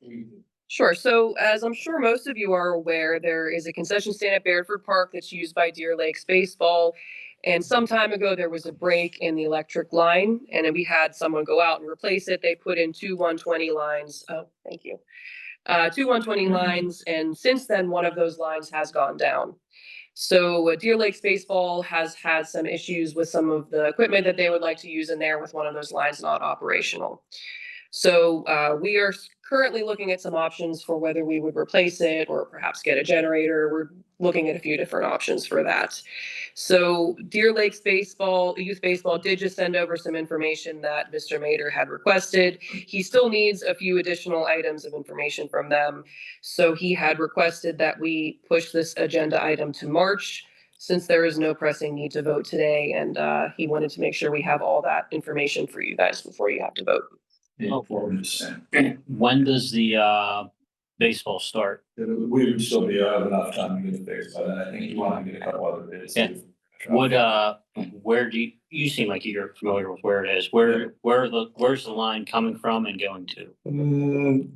Sure. So as I'm sure most of you are aware, there is a concession stand at Bairdford Park that's used by Deer Lakes Baseball. And some time ago, there was a break in the electric line, and then we had someone go out and replace it. They put in two 120 lines. Oh, thank you. Two 120 lines, and since then, one of those lines has gone down. So Deer Lakes Baseball has had some issues with some of the equipment that they would like to use in there with one of those lines not operational. So we are currently looking at some options for whether we would replace it or perhaps get a generator. We're looking at a few different options for that. So Deer Lakes Baseball, Youth Baseball did just send over some information that Mr. Mader had requested. He still needs a few additional items of information from them. So he had requested that we push this agenda item to March, since there is no pressing need to vote today. And he wanted to make sure we have all that information for you guys before you have to vote. When does the baseball start? We would still be out enough time to get it fixed, but I think you want to get a couple other bids. Yeah. What where do you seem like you're familiar with where it is? Where's the line coming from and going to?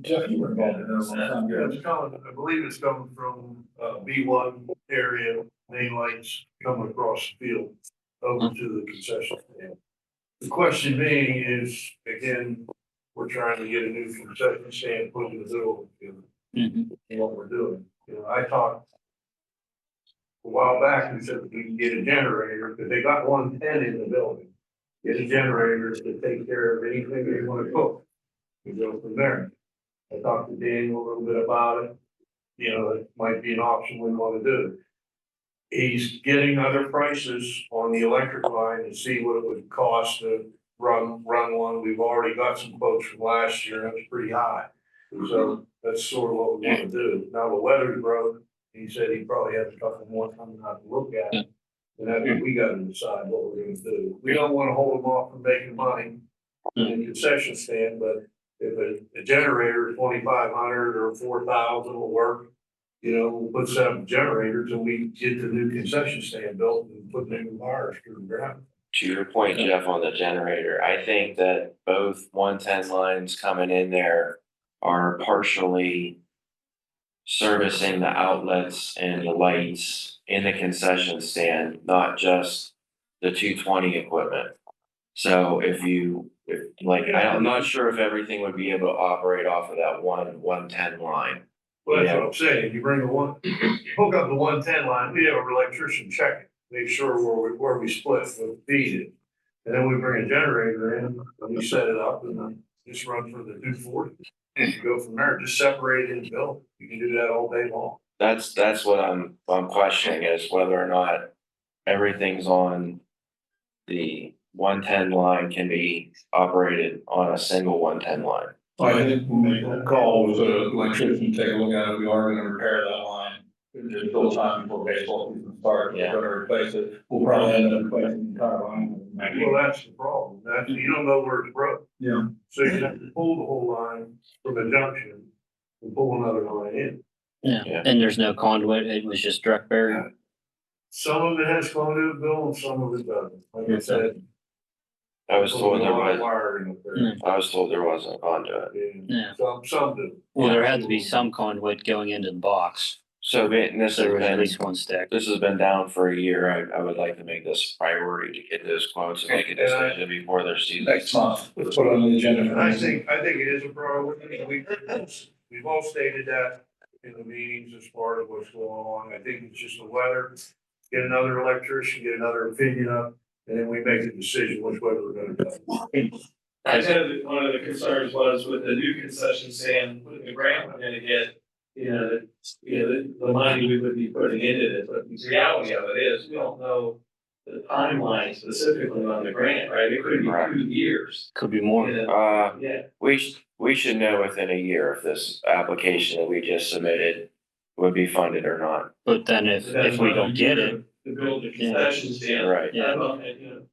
Jeff, you were involved in this. It's coming, I believe it's coming from, B1 area, main lights coming across the field over to the concession stand. The question being is, again, we're trying to get a new concession stand put in the middle of what we're doing. I talked a while back and said we can get a generator, because they got 110 in the building. Get a generator to take care of anything they want to cook. We go from there. I talked to Daniel a little bit about it. It might be an option we want to do. He's getting other prices on the electric line to see what it would cost to run one. We've already got some quotes from last year, and that's pretty high. So that's sort of what we want to do. Now the weather's broke. He said he probably has a couple more coming out to look at it. And that's what we got to decide what we're gonna do. We don't want to hold them off from making money in the concession stand, but if a generator is 2,500 or 4,000 will work, we'll put some generators and we get the new concession stand built and put new wires through the ground. To your point, Jeff, on the generator, I think that both 110 lines coming in there are partially servicing the outlets and the lights in the concession stand, not just the 220 equipment. So I'm not sure if everything would be able to operate off of that 110 line. Well, that's what I'm saying, you bring the one, hook up the 110 line, we have our electrician check it, make sure where we split, what feed it. And then we bring a generator in, and we set it up, and then just run for the 240. You go from there, just separate it and build, you can do that all day long. That's what I'm questioning is whether or not everything's on the 110 line can be operated on a single 110 line. I think we'll make that call with the electrician, take a look at it, we are gonna repair that line. There's still time before baseball season starts, we're gonna replace it, we'll probably end up replacing the entire line. Well, that's the problem, that, you don't know where it's broke. Yeah. So you have to pull the whole line from the junction and pull another line in. Yeah, and there's no conduit, it was just direct buried. Some of it has conduit, Bill, and some of it doesn't. Like I said. I was told there a lot of was, wiring up there. I was told there wasn't a conduit. Yeah. Some do. Well, there had to be some conduit going into the box, So this so has there was at been, least one stick. this has been down for a year. I would like to make this a priority to get those quotes and make a decision before their season. Next month, let's put it on the agenda. And I think it is a priority. We've all stated that in the meetings as far as what's going on. I think it's just the weather. Get another electrician, get another opinion up, and then we make a decision which way we're gonna go. I know that one of the concerns was with the new concession stand, with the grant we're gonna get, the money we would be putting into this, but the reality of it is, we don't know the timeline specifically on the grant, right? It could be 2 years. Could be more. Yeah. We should know within a year if this application that we just submitted would be funded or not. But then if we don't get it, To build the concession stand. Right.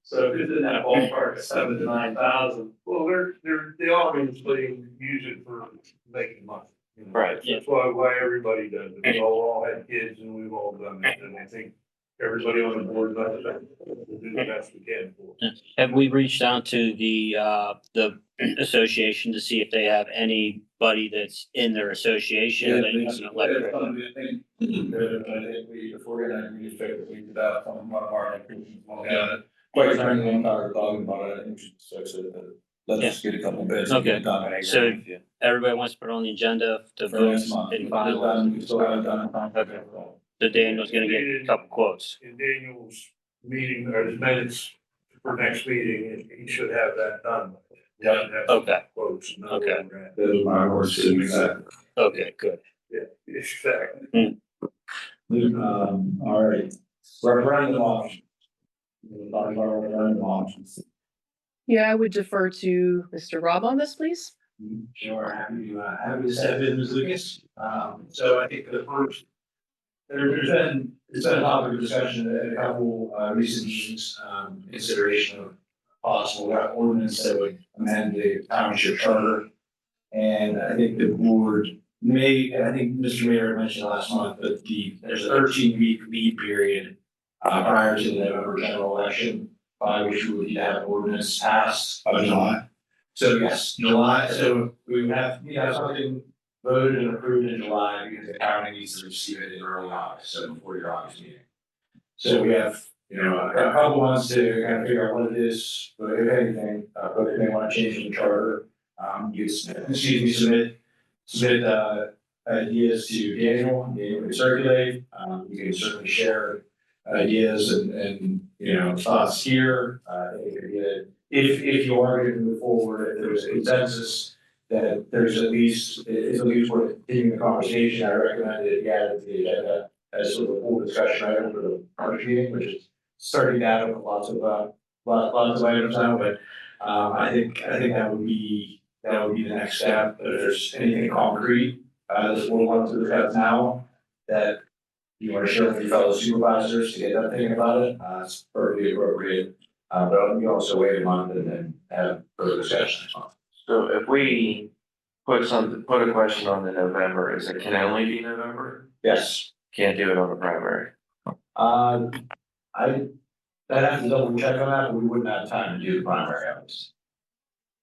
So if it's in that ballpark of 7,000 to 9,000. Well, they obviously use it for making money. You know? Right. That's why everybody does it. We've all had kids and we've all done it. And I think everybody on the board knows that we'll do the best we can for it. have we reached out to the association to see if they have anybody that's in their association? that has an electric- If we're gonna restrict it, we could have one of our electricians look at it. Quite frankly, I'm tired of talking about it, I think we should fix it, but let's just get a couple bids. and get it done. So everybody wants to put on the agenda to For vote next month, and if it's done, we still haven't done it. Okay. So Daniel's gonna get a couple quotes. In Daniel's meeting or his minutes for next meeting, he should have that done. Yeah. Okay. Quotes. Okay. That was my words to exactly. Okay, good. Yeah, exactly. All right, referendum option. We'll talk about referendum options. Yeah, I would defer to Mr. Rob on this, please. Sure, happy to step in, Ms. Lucas. So I think the first, it's been a topic of discussion at a couple, recent meetings, consideration of possible ordinance that would amend the township charter. And I think the board and I think Mr. Mayor mentioned last month, that there's a 13-week lead period prior to the November general election, by which we would need to have an ordinance passed by July. So yes, July, so we would have something voted and approved in July because the county needs to receive it in early August, so before your August meeting. So we have, a couple months to kind of figure out what it is, but if anything, whether they want to change the charter, you submit ideas to Daniel can circulate, you can certainly share ideas and thoughts here. If you are going to move forward, if there's a consensus that it's at least worth continuing the conversation, I recommend that you add it to the agenda as sort of a full discussion item for the March meeting, which is starting out with lots of items now, but I think that would be the next step. If there's anything concrete that we'll want to discuss now that you want to share with your fellow supervisors to get them thinking about it, it's perfectly appropriate. But you also wait a month and then have further discussion next month. So if we put a question on the November, can it only be November? Yes. Can't do it on the primary. I'd have to double check on that, but we wouldn't have time to do the primary evidence.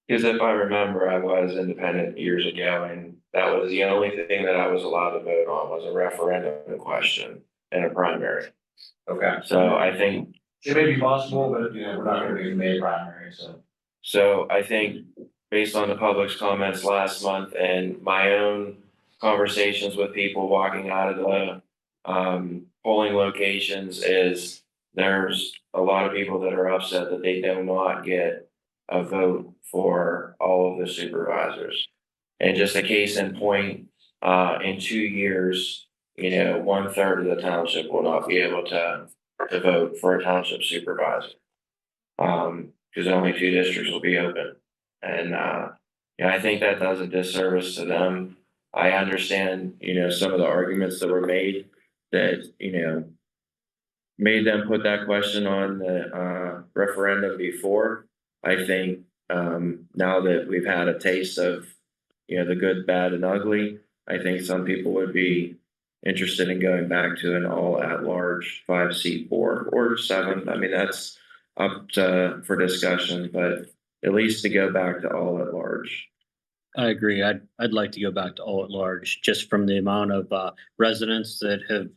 Because if I remember, I was independent years ago, and that was the only thing that I was allowed to vote on was a referendum question and a primary. Okay. So I think. It may be possible, but we're not gonna be May primary, so. So I think based on the public's comments last month and my own conversations with people walking out of the polling locations is there's a lot of people that are upset that they do not get a vote for all of the supervisors. And just a case in point, in 2 years, 1/3 of the township will not be able to vote for a township supervisor. Because only 2 districts will be open. And, I think that does a disservice to them. I understand, some of the arguments that were made that, made them put that question on the, referendum before. I think, now that we've had a taste of, the good, bad and ugly, I think some people would be interested in going back to an all at large 5-seat board or 7. I mean, that's up to, for discussion, but at least to go back to all at large. I agree. I'd like to go back to all at large, just from the amount of residents that have,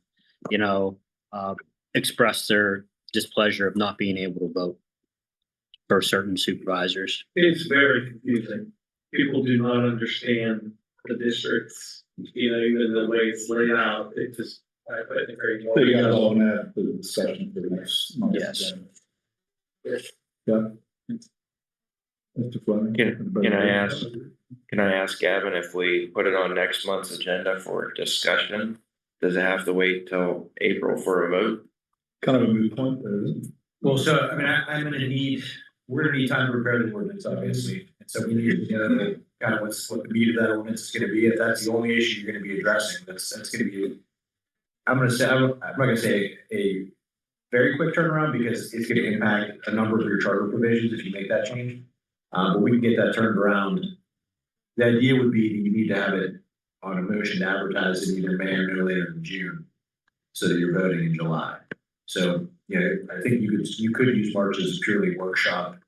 expressed their displeasure of not being able to vote for certain supervisors. It's very confusing. People do not understand the districts, even the way it's laid out. It just, I think very. So you guys all have the discussion for the next month. Yes. Yeah. Mr. Fleming? Can I ask Gavin if we put it on next month's agenda for discussion? Does it have to wait till April for a vote? Kind of a moot point, there, isn't it? Well, so, I mean, I'm gonna need, we're gonna need time to prepare the ordinance, obviously. And so we need to know kind of what the meat of that ordinance is gonna be. If that's the only issue you're gonna be addressing, that's gonna be, I'm not gonna say a very quick turnaround, because it's gonna impact a number of your charter provisions if you make that change. But we can get that turned around. The idea would be that you need to have it on a motion to advertise in either May or no later than June, so that you're voting in July. So, I think you could use March as purely workshop,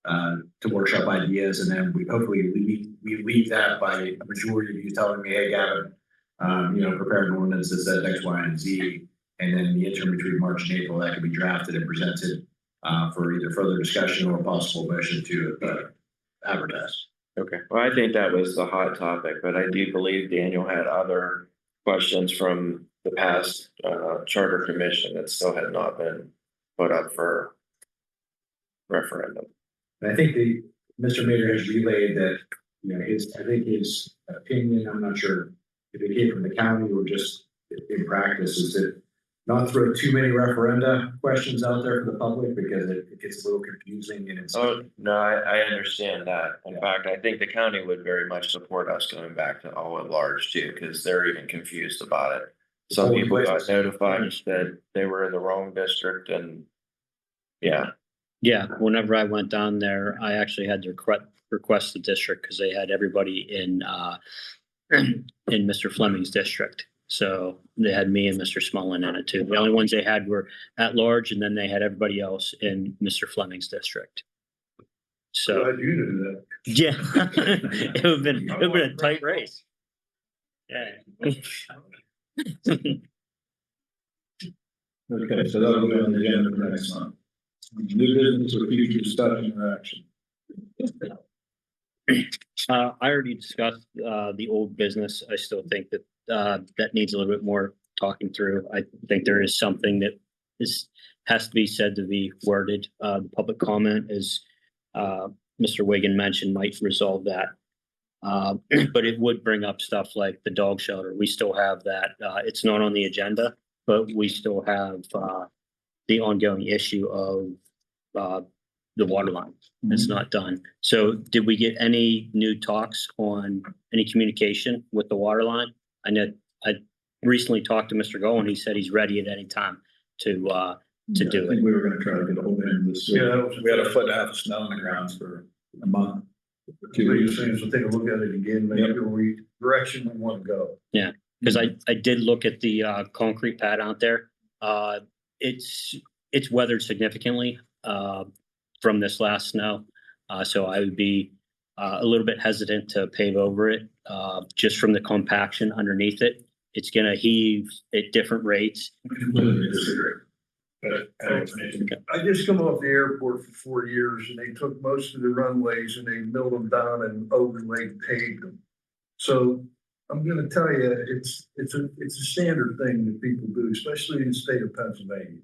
to workshop ideas, and then we hopefully leave that by a majority of you telling me, hey, Gavin, prepare an ordinance that says X, Y, and Z, and then the interim between March and April, that could be drafted and presented for either further discussion or possible motion to advertise. Okay, well, I think that was the hot topic, but I do believe Daniel had other questions from the past charter commission that still had not been put up for referendum. And I think Mr. Mayor has relayed that, his opinion, I'm not sure if it came from the county or just in practice, is that not throw too many referenda questions out there for the public, because it gets a little confusing and it's. Oh, no, I understand that. In fact, I think the county would very much support us going back to all at large too, because they're even confused about it. Some people got notified that they were in the wrong district and, yeah. Yeah, whenever I went down there, I actually had to request the district because they had everybody in Mr. Fleming's district. So they had me and Mr. Smullen in it too. The only ones they had were at large, and then they had everybody else in Mr. Fleming's district. So Glad you knew that. yeah, it would have been a tight race. Yeah. Okay, so that'll be on the agenda for next month. New business or future discussion or action? I already discussed the old business. I still think that that needs a little bit more talking through. I think there is something that has to be said to be worded. The public comment, as Mr. Wigan mentioned, might resolve that. But it would bring up stuff like the dog shelter. We still have that. It's not on the agenda, but we still have the ongoing issue of the water line. It's not done. So did we get any new talks on any communication with the water line? I know I recently talked to Mr. Gold, and he said he's ready at any time to do I it. think we were gonna try to get a hold of him this week. Yeah, that was- We had 1.5 foot of snow on the grounds for a month. Biggest thing is to take a look at it again, make sure we direction we want to go. Because I did look at the concrete pad out there. It's weathered significantly from this last snow. So I would be a little bit hesitant to pave over it just from the compaction underneath it. It's going to heave at different rates. Completely disagree. But I just come off the airport for 4 years and they took most of the runways and they milled them down and overlaid paved them. So I'm gonna tell you, it's a standard thing that people do, especially in the state of Pennsylvania.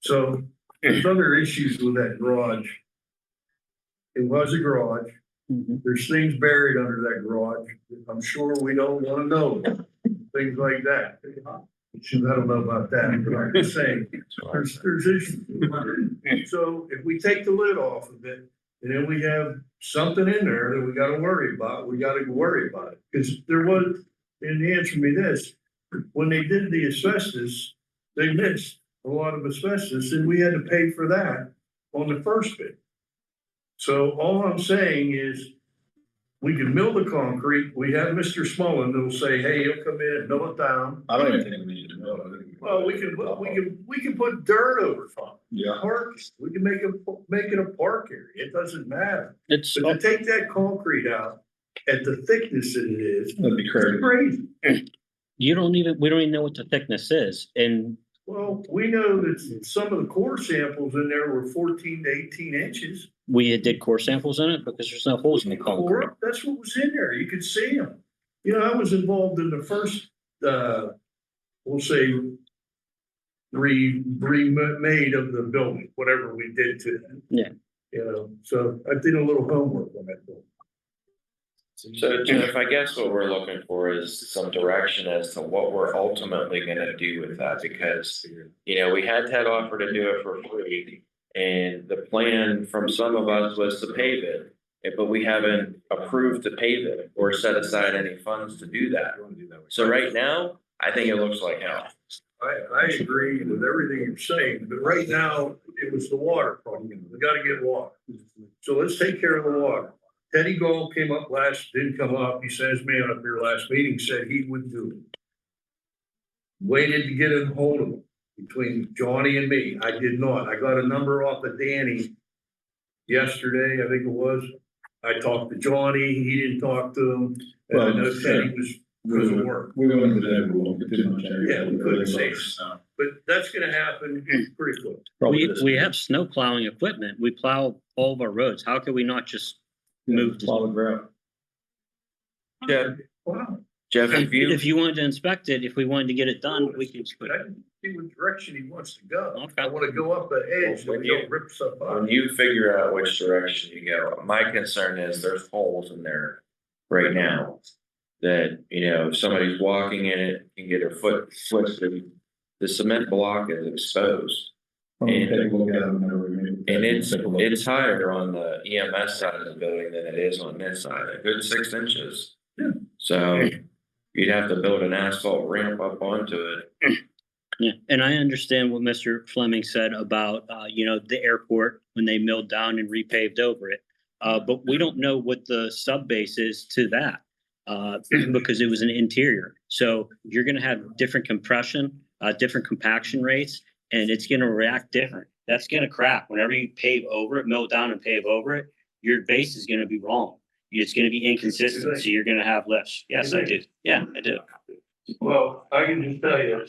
So there's other issues with that garage. It was a garage. There's things buried under that garage. I'm sure we don't wanna know, things like that. I don't know about that, but I'm just saying, there's issues. So if we take the lid off of it, and then we have something in there that we gotta worry about, we gotta worry about it. Because there was, and answer me this, when they did the asbestos, they missed a lot of asbestos, and we had to pay for that on the first bid. So all I'm saying is, we can mill the concrete, we have Mr. Smullen that'll say, hey, he'll come in and mill it down. I don't even think we need to know. Well, we can put dirt over it. Yeah. Park, we can make it a park area, it doesn't matter. It's, But to take that concrete out at the thickness that it is, That'd be it's crazy. crazy. we don't even know what the thickness is. And Well, we know that some of the core samples in there were 14 to 18 inches. we did core samples in it because there's no holes in the concrete. Core, that's what was in there, you could see them. You know, I was involved in the first, we'll say, remade of the building, whatever we did to it. Yeah. You know, so I did a little homework on that building. So Jeff, I guess what we're looking for is some direction as to what we're ultimately gonna do with that, because, we had Ted offer to do it for free. And the plan from some of us was to pave it, but we haven't approved to pave it or set aside any funds to do that. So right now, I think it looks like hell. I agree with everything you're saying, but right now, it was the water problem. We gotta get water. So let's take care of the water. Teddy Gold came up didn't come up. He sent his man up here last meeting, said he would do it. Waited to get a hold of him between Johnny and me. I did not. I got a number off of Danny yesterday, I think it was. I talked to Johnny, he didn't talk to him. And I know Teddy was at work. We went into that, we won't get too much. Yeah, we couldn't say it. But that's gonna happen pretty quick. We have snow plowing equipment. We plow all of our roads. How can we not just move to? Plow the ground. Wow. Jeff, If you wanted to inspect it, if we wanted to get it done, we could. But I didn't see what direction he wants to go. Okay. I wanna go up the edge, so When we you- don't rip stuff when up. you figure out which direction you go, my concern is there's holes in there right now. That, if somebody's walking in it, can get their foot twisted, the cement block is exposed. And it's higher on the EMS side of the building than it is on this side, a good 6 inches. Yeah. So you'd have to build an asphalt ramp up onto it. Yeah, and I understand what Mr. Fleming said about, the airport when they milled down and repaved over it. But we don't know what the sub base is to that, because it was an interior. So you're gonna have different compression, different compaction rates, and it's gonna react different. That's gonna crack. Whenever you pave over it, mill down and pave over it, your base is gonna be wrong. It's gonna be inconsistent, so you're gonna have lifts. Yes, I do. Yeah, I do. Well, I can just tell you,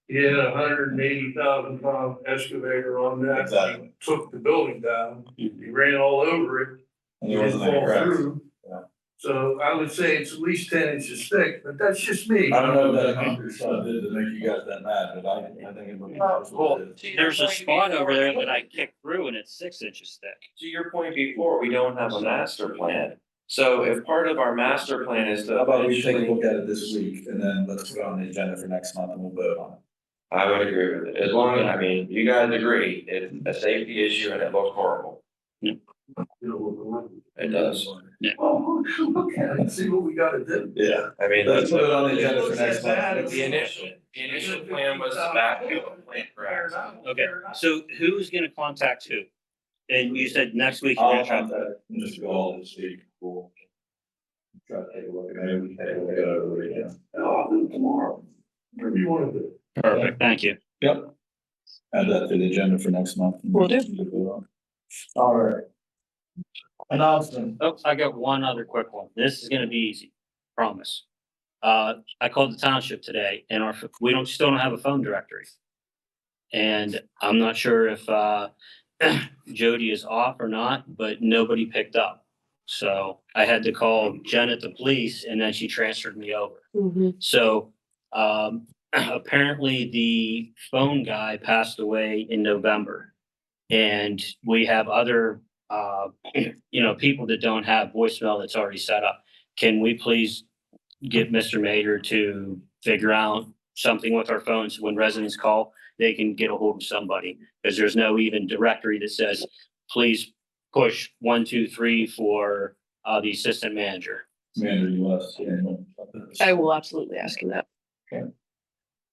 he had $180,000 excavator on that. Exactly. Took the building down, he ran all over it. And there wasn't any cracks. Yeah. So I would say it's at least 10 inches thick, but that's just me. I don't know what that concrete stuff did to make you guys that mad, but I think it was. There's a spot over there that I kicked through and it's 6 inches thick. To your point before, we don't have a master plan. So if part of our master plan is to How about we take a eventually, look at it this week and then let's put it on the agenda for next month and we'll vote on it. I would agree with it. As long as, you guys agree, it's a safety issue and it looks horrible. It does. Oh, look at it, see what we gotta do. Yeah. That's Let's put it on the agenda for next Bad. month. The initial plan was to backfill the plan correct. Okay, so who's gonna contact who? And you said next week. I'll contact Mr. Gall this week. We'll try to take a look at it. Maybe we can take a look at it over the weekend. I'll do it tomorrow, whatever you wanna do. Perfect, thank you. Yep. Add that to the agenda for next month. Will do. All right. Announcement. Oh, I got one other quick one. This is gonna be easy, promise. I called the township today and we still don't have a phone directory. And I'm not sure if Jody is off or not, but nobody picked up. So I had to call Jen at the police and then she transferred me over. Mhm. So, apparently the phone guy passed away in November. And we have other, people that don't have voicemail that's already set up. Can we please get Mr. Mater to figure out something with our phones when residents call, they can get a hold of somebody? Because there's no even directory that says, please push 1, 2, 3 for the assistant manager. Commander US. I will absolutely ask him that.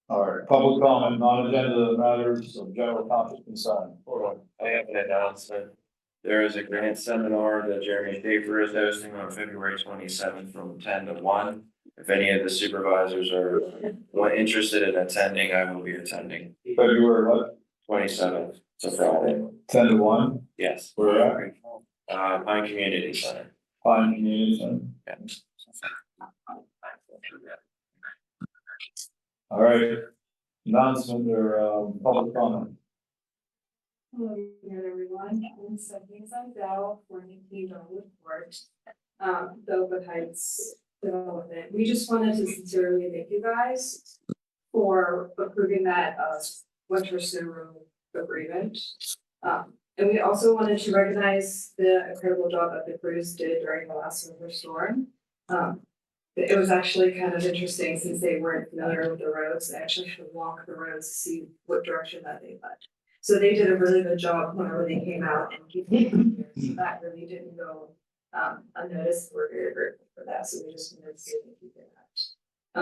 All right, public comment, non-agenda matters of general topic concern. Hold on, I have an announcement. There is a grant seminar that Jeremy Schaefer is hosting on February 27th from 10 to 1. If any of the supervisors are interested in attending, I will be attending. February what? 27th, it's a Friday. 10 to 1, Yes. where at? Pine Community Center. Pine Community Center. Yeah. All right, announcement or, public comment. Hello again, everyone. I'm Stephanie Sandell, for Nikki Report, Dover Heights Development. We just wanted to sincerely thank you guys for approving that winter snow agreement. And we also wanted to recognize the incredible job that the crews did during the last winter storm. It was actually kind of interesting since they weren't familiar with the roads. They actually had to walk the roads to see what direction that they led. So they did a really good job whenever they came out and keeping it here. So that really didn't go unnoticed. We're very grateful for that. So we just wanted to say thank you for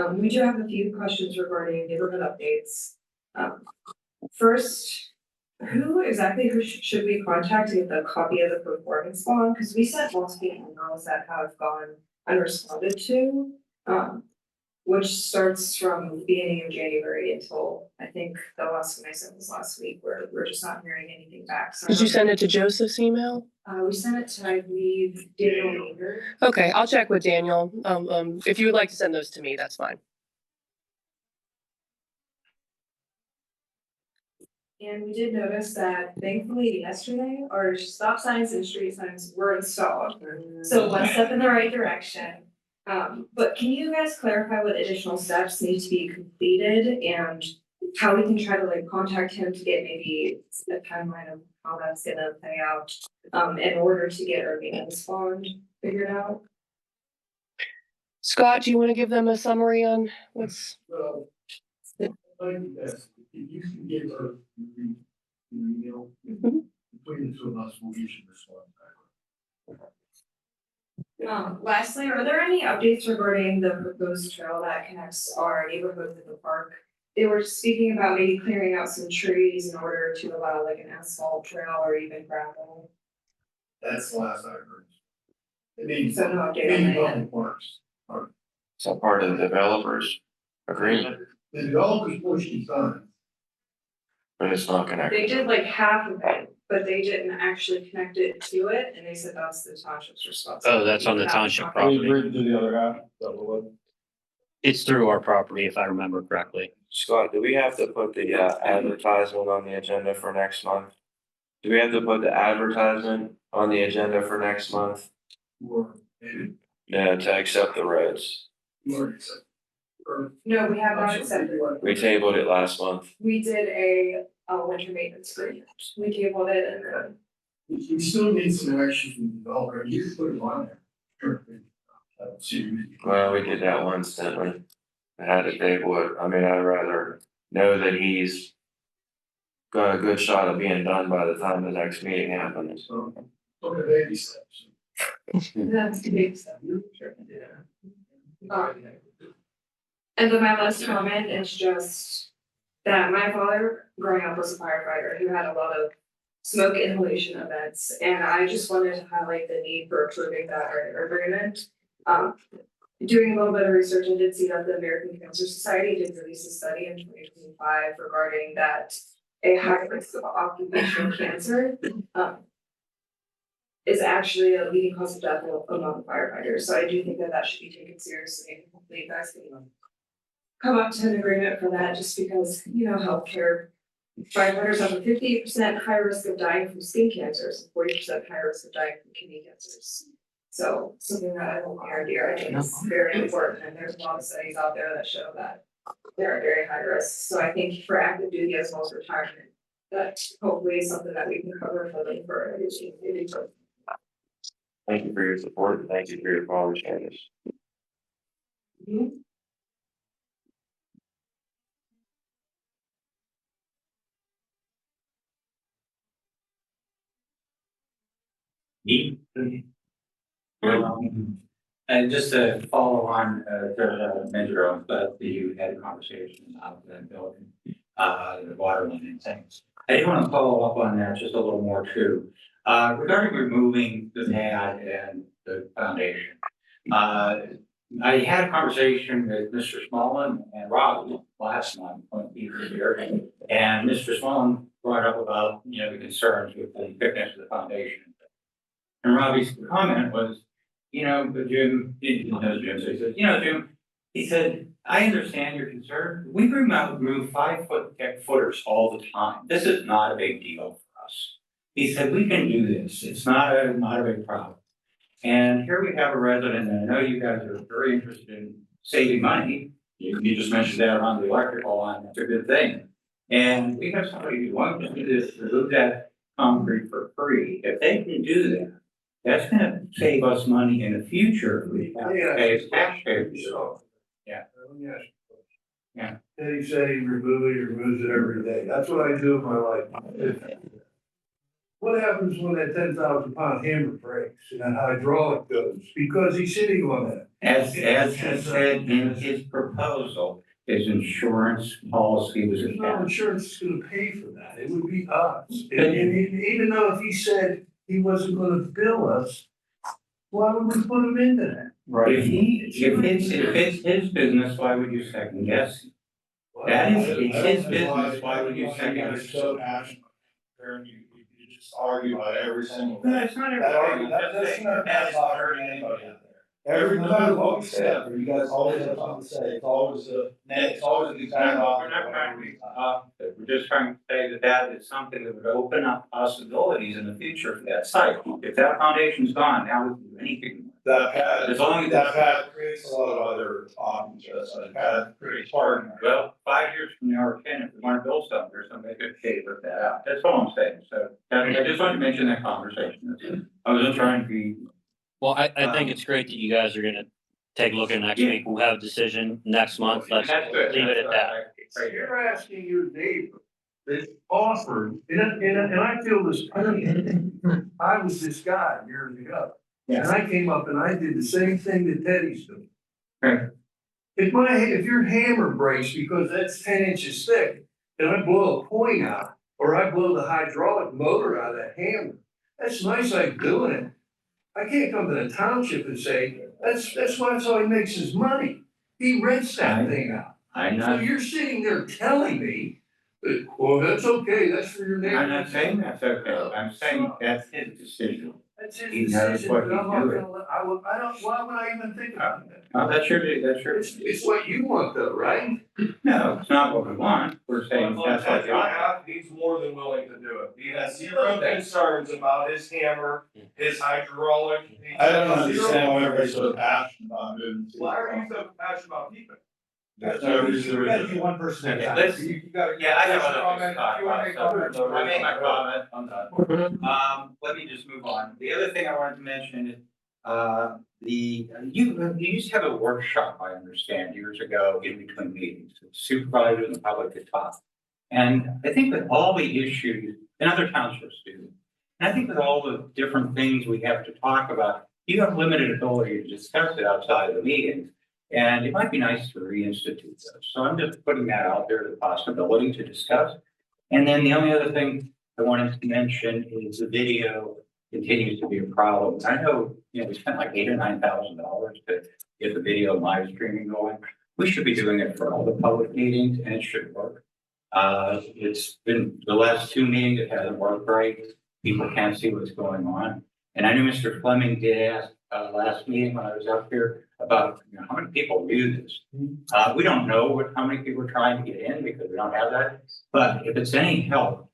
that. We do have a few questions regarding neighborhood updates. First, who should we contact to get the copy of the performance bond? Because we sent multiple emails that have gone unresponded to, which starts from the beginning of January until I think the last one I sent was last week, where we're just not hearing anything back. So Did you send it to Joseph's email? we sent it to, I believe, Daniel Meager. Okay, I'll check with Daniel. If you would like to send those to me, that's fine. And we did notice that thankfully yesterday, our stop signs and street signs were installed. So one step in the right direction. But can you guys clarify what additional steps need to be completed and how we can try to contact him to get maybe a timeline of how that's gonna play out, in order to get our maintenance bond figured out? Scott, do you want to give them a summary on what's? Well, yes, if you can give her the email, between the two of us, we'll usually respond back. Lastly, are there any updates regarding the proposed trail that connects our neighborhood with the park? They were speaking about maybe clearing out some trees in order to allow an asphalt trail or even gravel. That's the last I heard. It needs, So no update on that yet. works. So part of the developers agreement, The developers pushing signs. but it's not connected. They did half of it, but they didn't actually connect it to it, and they said that's the township's responsibility. Oh, that's on the township We property. agreed to do the other half. Is that what it was? It's through our property, if I remember correctly. Scott, do we have to put the advertisement on the agenda for next month? Do we have to put the advertisement on the agenda for next month? Yeah, to accept the roads. No, we have not accepted one. We tabled it last month. We did a winter maintenance agreement. We tabled it and then. We still need some action from the developer, you can put it on there. Sure. I don't see. Well, we did that once, didn't we? I had to table it. I mean, I'd rather know that he's got a good shot of being done by the time the next meeting happens. So, okay, baby steps. That's a big step. And then my last comment is just that my father, growing up, was a firefighter who had a lot of smoke inhalation events, and I just wanted to highlight the need for approving that agreement. Doing a little bit of research, I did see that the American Cancer Society did release a study in 2025 regarding that a high risk of occupational cancer is actually a leading cause of death among firefighters. So I do think that that should be taken seriously, and hopefully you guys can come up to an agreement for that, just because, healthcare firefighters have a 58% higher risk of dying from skin cancers and 40% higher risk of dying from kidney cancers. So something that I hold near and dear, I think is very important, and there's a lot of studies out there that show that they're at very high risk. So I think for active duty as well as retirement, that hopefully is something that we can cover fully for additional. Thank you for your support, and thank you for your call, Candace. And just to follow on, the measure but you had a conversation about that building, the water line and things. I did want to follow up on that just a little more too. Regarding removing the pad and the foundation. I had a conversation with Mr. Smallman and Rob last month when he was here. And Mr. Smallman brought up about, the concerns with the thickness of the foundation. And Robbie's comment was, but Jim, he knows Jim, so he said, Jim, he said, I understand your concern. We remove 5 foot thick footers all the time. This is not a big deal for us. He said, we can do this. It's not a big problem. And here we have a resident, and I know you guys are very interested in saving money. You just mentioned that on the electrical line. That's a good thing. And we have somebody who wants to do this, remove that concrete for free. If they can do that, that's gonna save us money in the future. We have to pay as taxpayers. Yeah. Let me ask you a question. Yeah. Then he said he removes it every day. That's what I do in my life. What happens when that 10,000-pound hammer breaks and that hydraulic goes? Because he's sitting on that. As he said in his proposal, his insurance policy was There's no attached. insurance is gonna pay for that. It would be us. And even though if he said he wasn't gonna bill us, why would we put him into that? Right. If it's his business, why would you second guess him? That is, it's his business, why would you second guess? So passionate. You just argue about every single No, thing. it's not That everything. argument, that's not hurting anybody out there. Every, no matter what we say out there, you guys always have something to say, it's always it's always the exact We're not trying to be, we're just trying to say that is something that would open up possibilities in the future for that site. If that foundation's gone, now we can do anything. That pad, As long as that pad creates a lot of other options, just that pad creates parking. Well, 5 years from now or 10, if we want to build something or something, could shape that out. That's all I'm saying. So I just wanted to mention that conversation. I wasn't trying to be. Well, I think it's great that you guys are gonna take a look at next week. We'll have a decision next month. Let's That's good. leave it at that. So you're asking your neighbor that offered, and I feel this pain. I was this guy years ago. And I came up and I did the same thing that Teddy's doing. Right. If your hammer breaks because that's 10 inches thick, and I blow a point out, or I blow the hydraulic motor out of that hammer, that's nice like doing it. I can't come to the township and say, that's how he makes his money. He rents that thing out. I'm So not, you're sitting there telling me that, well, that's okay, that's for your neighbor. I'm not saying that's okay. I'm saying that's his decision. That's his He knows decision, what but I'm he's not doing. gonna let, why would I even think about that? That's your. It's what you want though, right? No, it's not what we want. We're saying that's what you want. He's more than willing to do it. He has zero concerns about his hammer, his hydraulic. I don't understand why everybody's so passionate about moving. Why are you so passionate about keeping? There's no reason. You gotta do one person at a time. Let's- You gotta. Yeah, I have other things to talk If you wanna make about, comments, so I made my comment, I'm done. Let me just move on. The other thing I wanted to mention is, you used to have a workshop, I understand, years ago in between meetings, supervisors and the public to talk. And I think with all the issues, and other townships do, and I think with all the different things we have to talk about, you have limited ability to discuss it outside of the meetings. And it might be nice to reinstitute those. So I'm just putting that out there, the possibility to discuss. And then the only other thing I wanted to mention is the video continues to be a problem. I know, we spent like $8,000 or $9,000 to get the video live streaming going. We should be doing it for all the public meetings and it should work. It's been the last 2 meetings, it hasn't worked right. People can't see what's going on. And I knew Mr. Fleming did ask last meeting when I was up here about how many people do this. We don't know how many people are trying to get in because we don't have that. But if it's any help,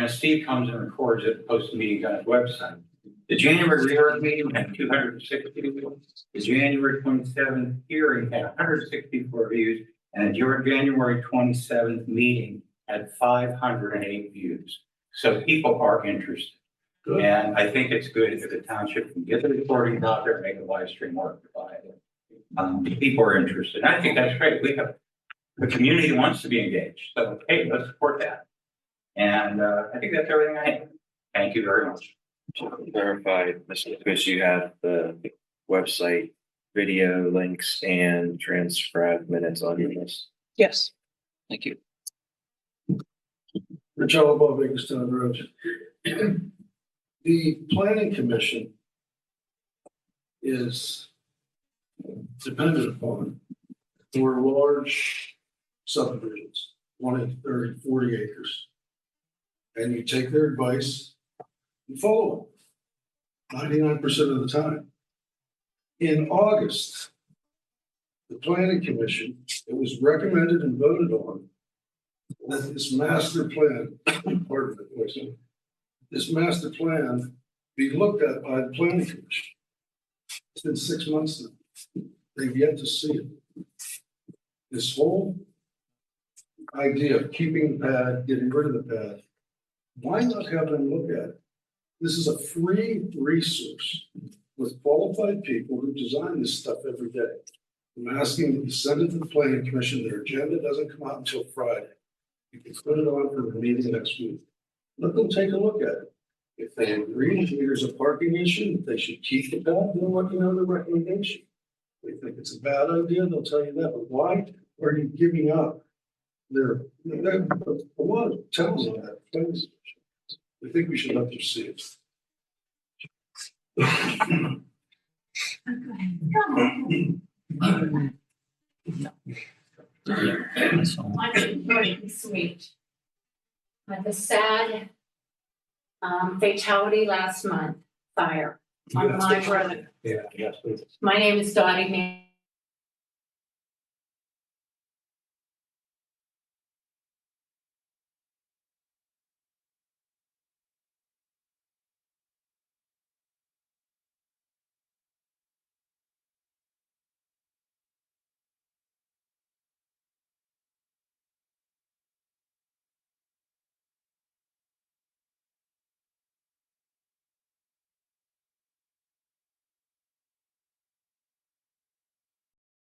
Steve comes and records it, posts the meetings on his website. The January reorg meeting had 260 views. The January 27th hearing had 164 views, and the January 27th meeting had 508 views. So people are interested. Good. And I think it's good if the township can get the recordings out there and make a live stream work by it. People are interested. I think that's great. We have the community that wants to be engaged. So, hey, let's support that. And I think that's everything I have. Thank you very much. To verify, Mr. Chris, you have the website, video links and transcribed minutes on your list. Yes. Thank you. Rich Alaba, Bakerstown Road. The planning commission is dependent upon for large subdivisions, 20, 30, 40 acres. And you take their advice and follow them 99% of the time. In August, the planning commission, it was recommended and voted on that this master plan, pardon the voice, this master plan be looked at by the planning commission. It's been 6 months now. They've yet to see it. This whole idea of keeping the pad, getting rid of the pad, why not have them look at it? This is a free resource with qualified people who design this stuff every day. I'm asking that you send it to the planning commission. Their agenda doesn't come out until Friday. You can put it on for the meeting next week. Let them take a look at it. If they agree that there's a parking issue, that they should keep the pad, they'll let you know the recommendation. If they think it's a bad idea, they'll tell you that. But why are you giving up their, a lot of towns on that place? I think we should let them see it. Sweet. The sad fatality last month, fire on my road. Yeah, yes, please. My name is Dottie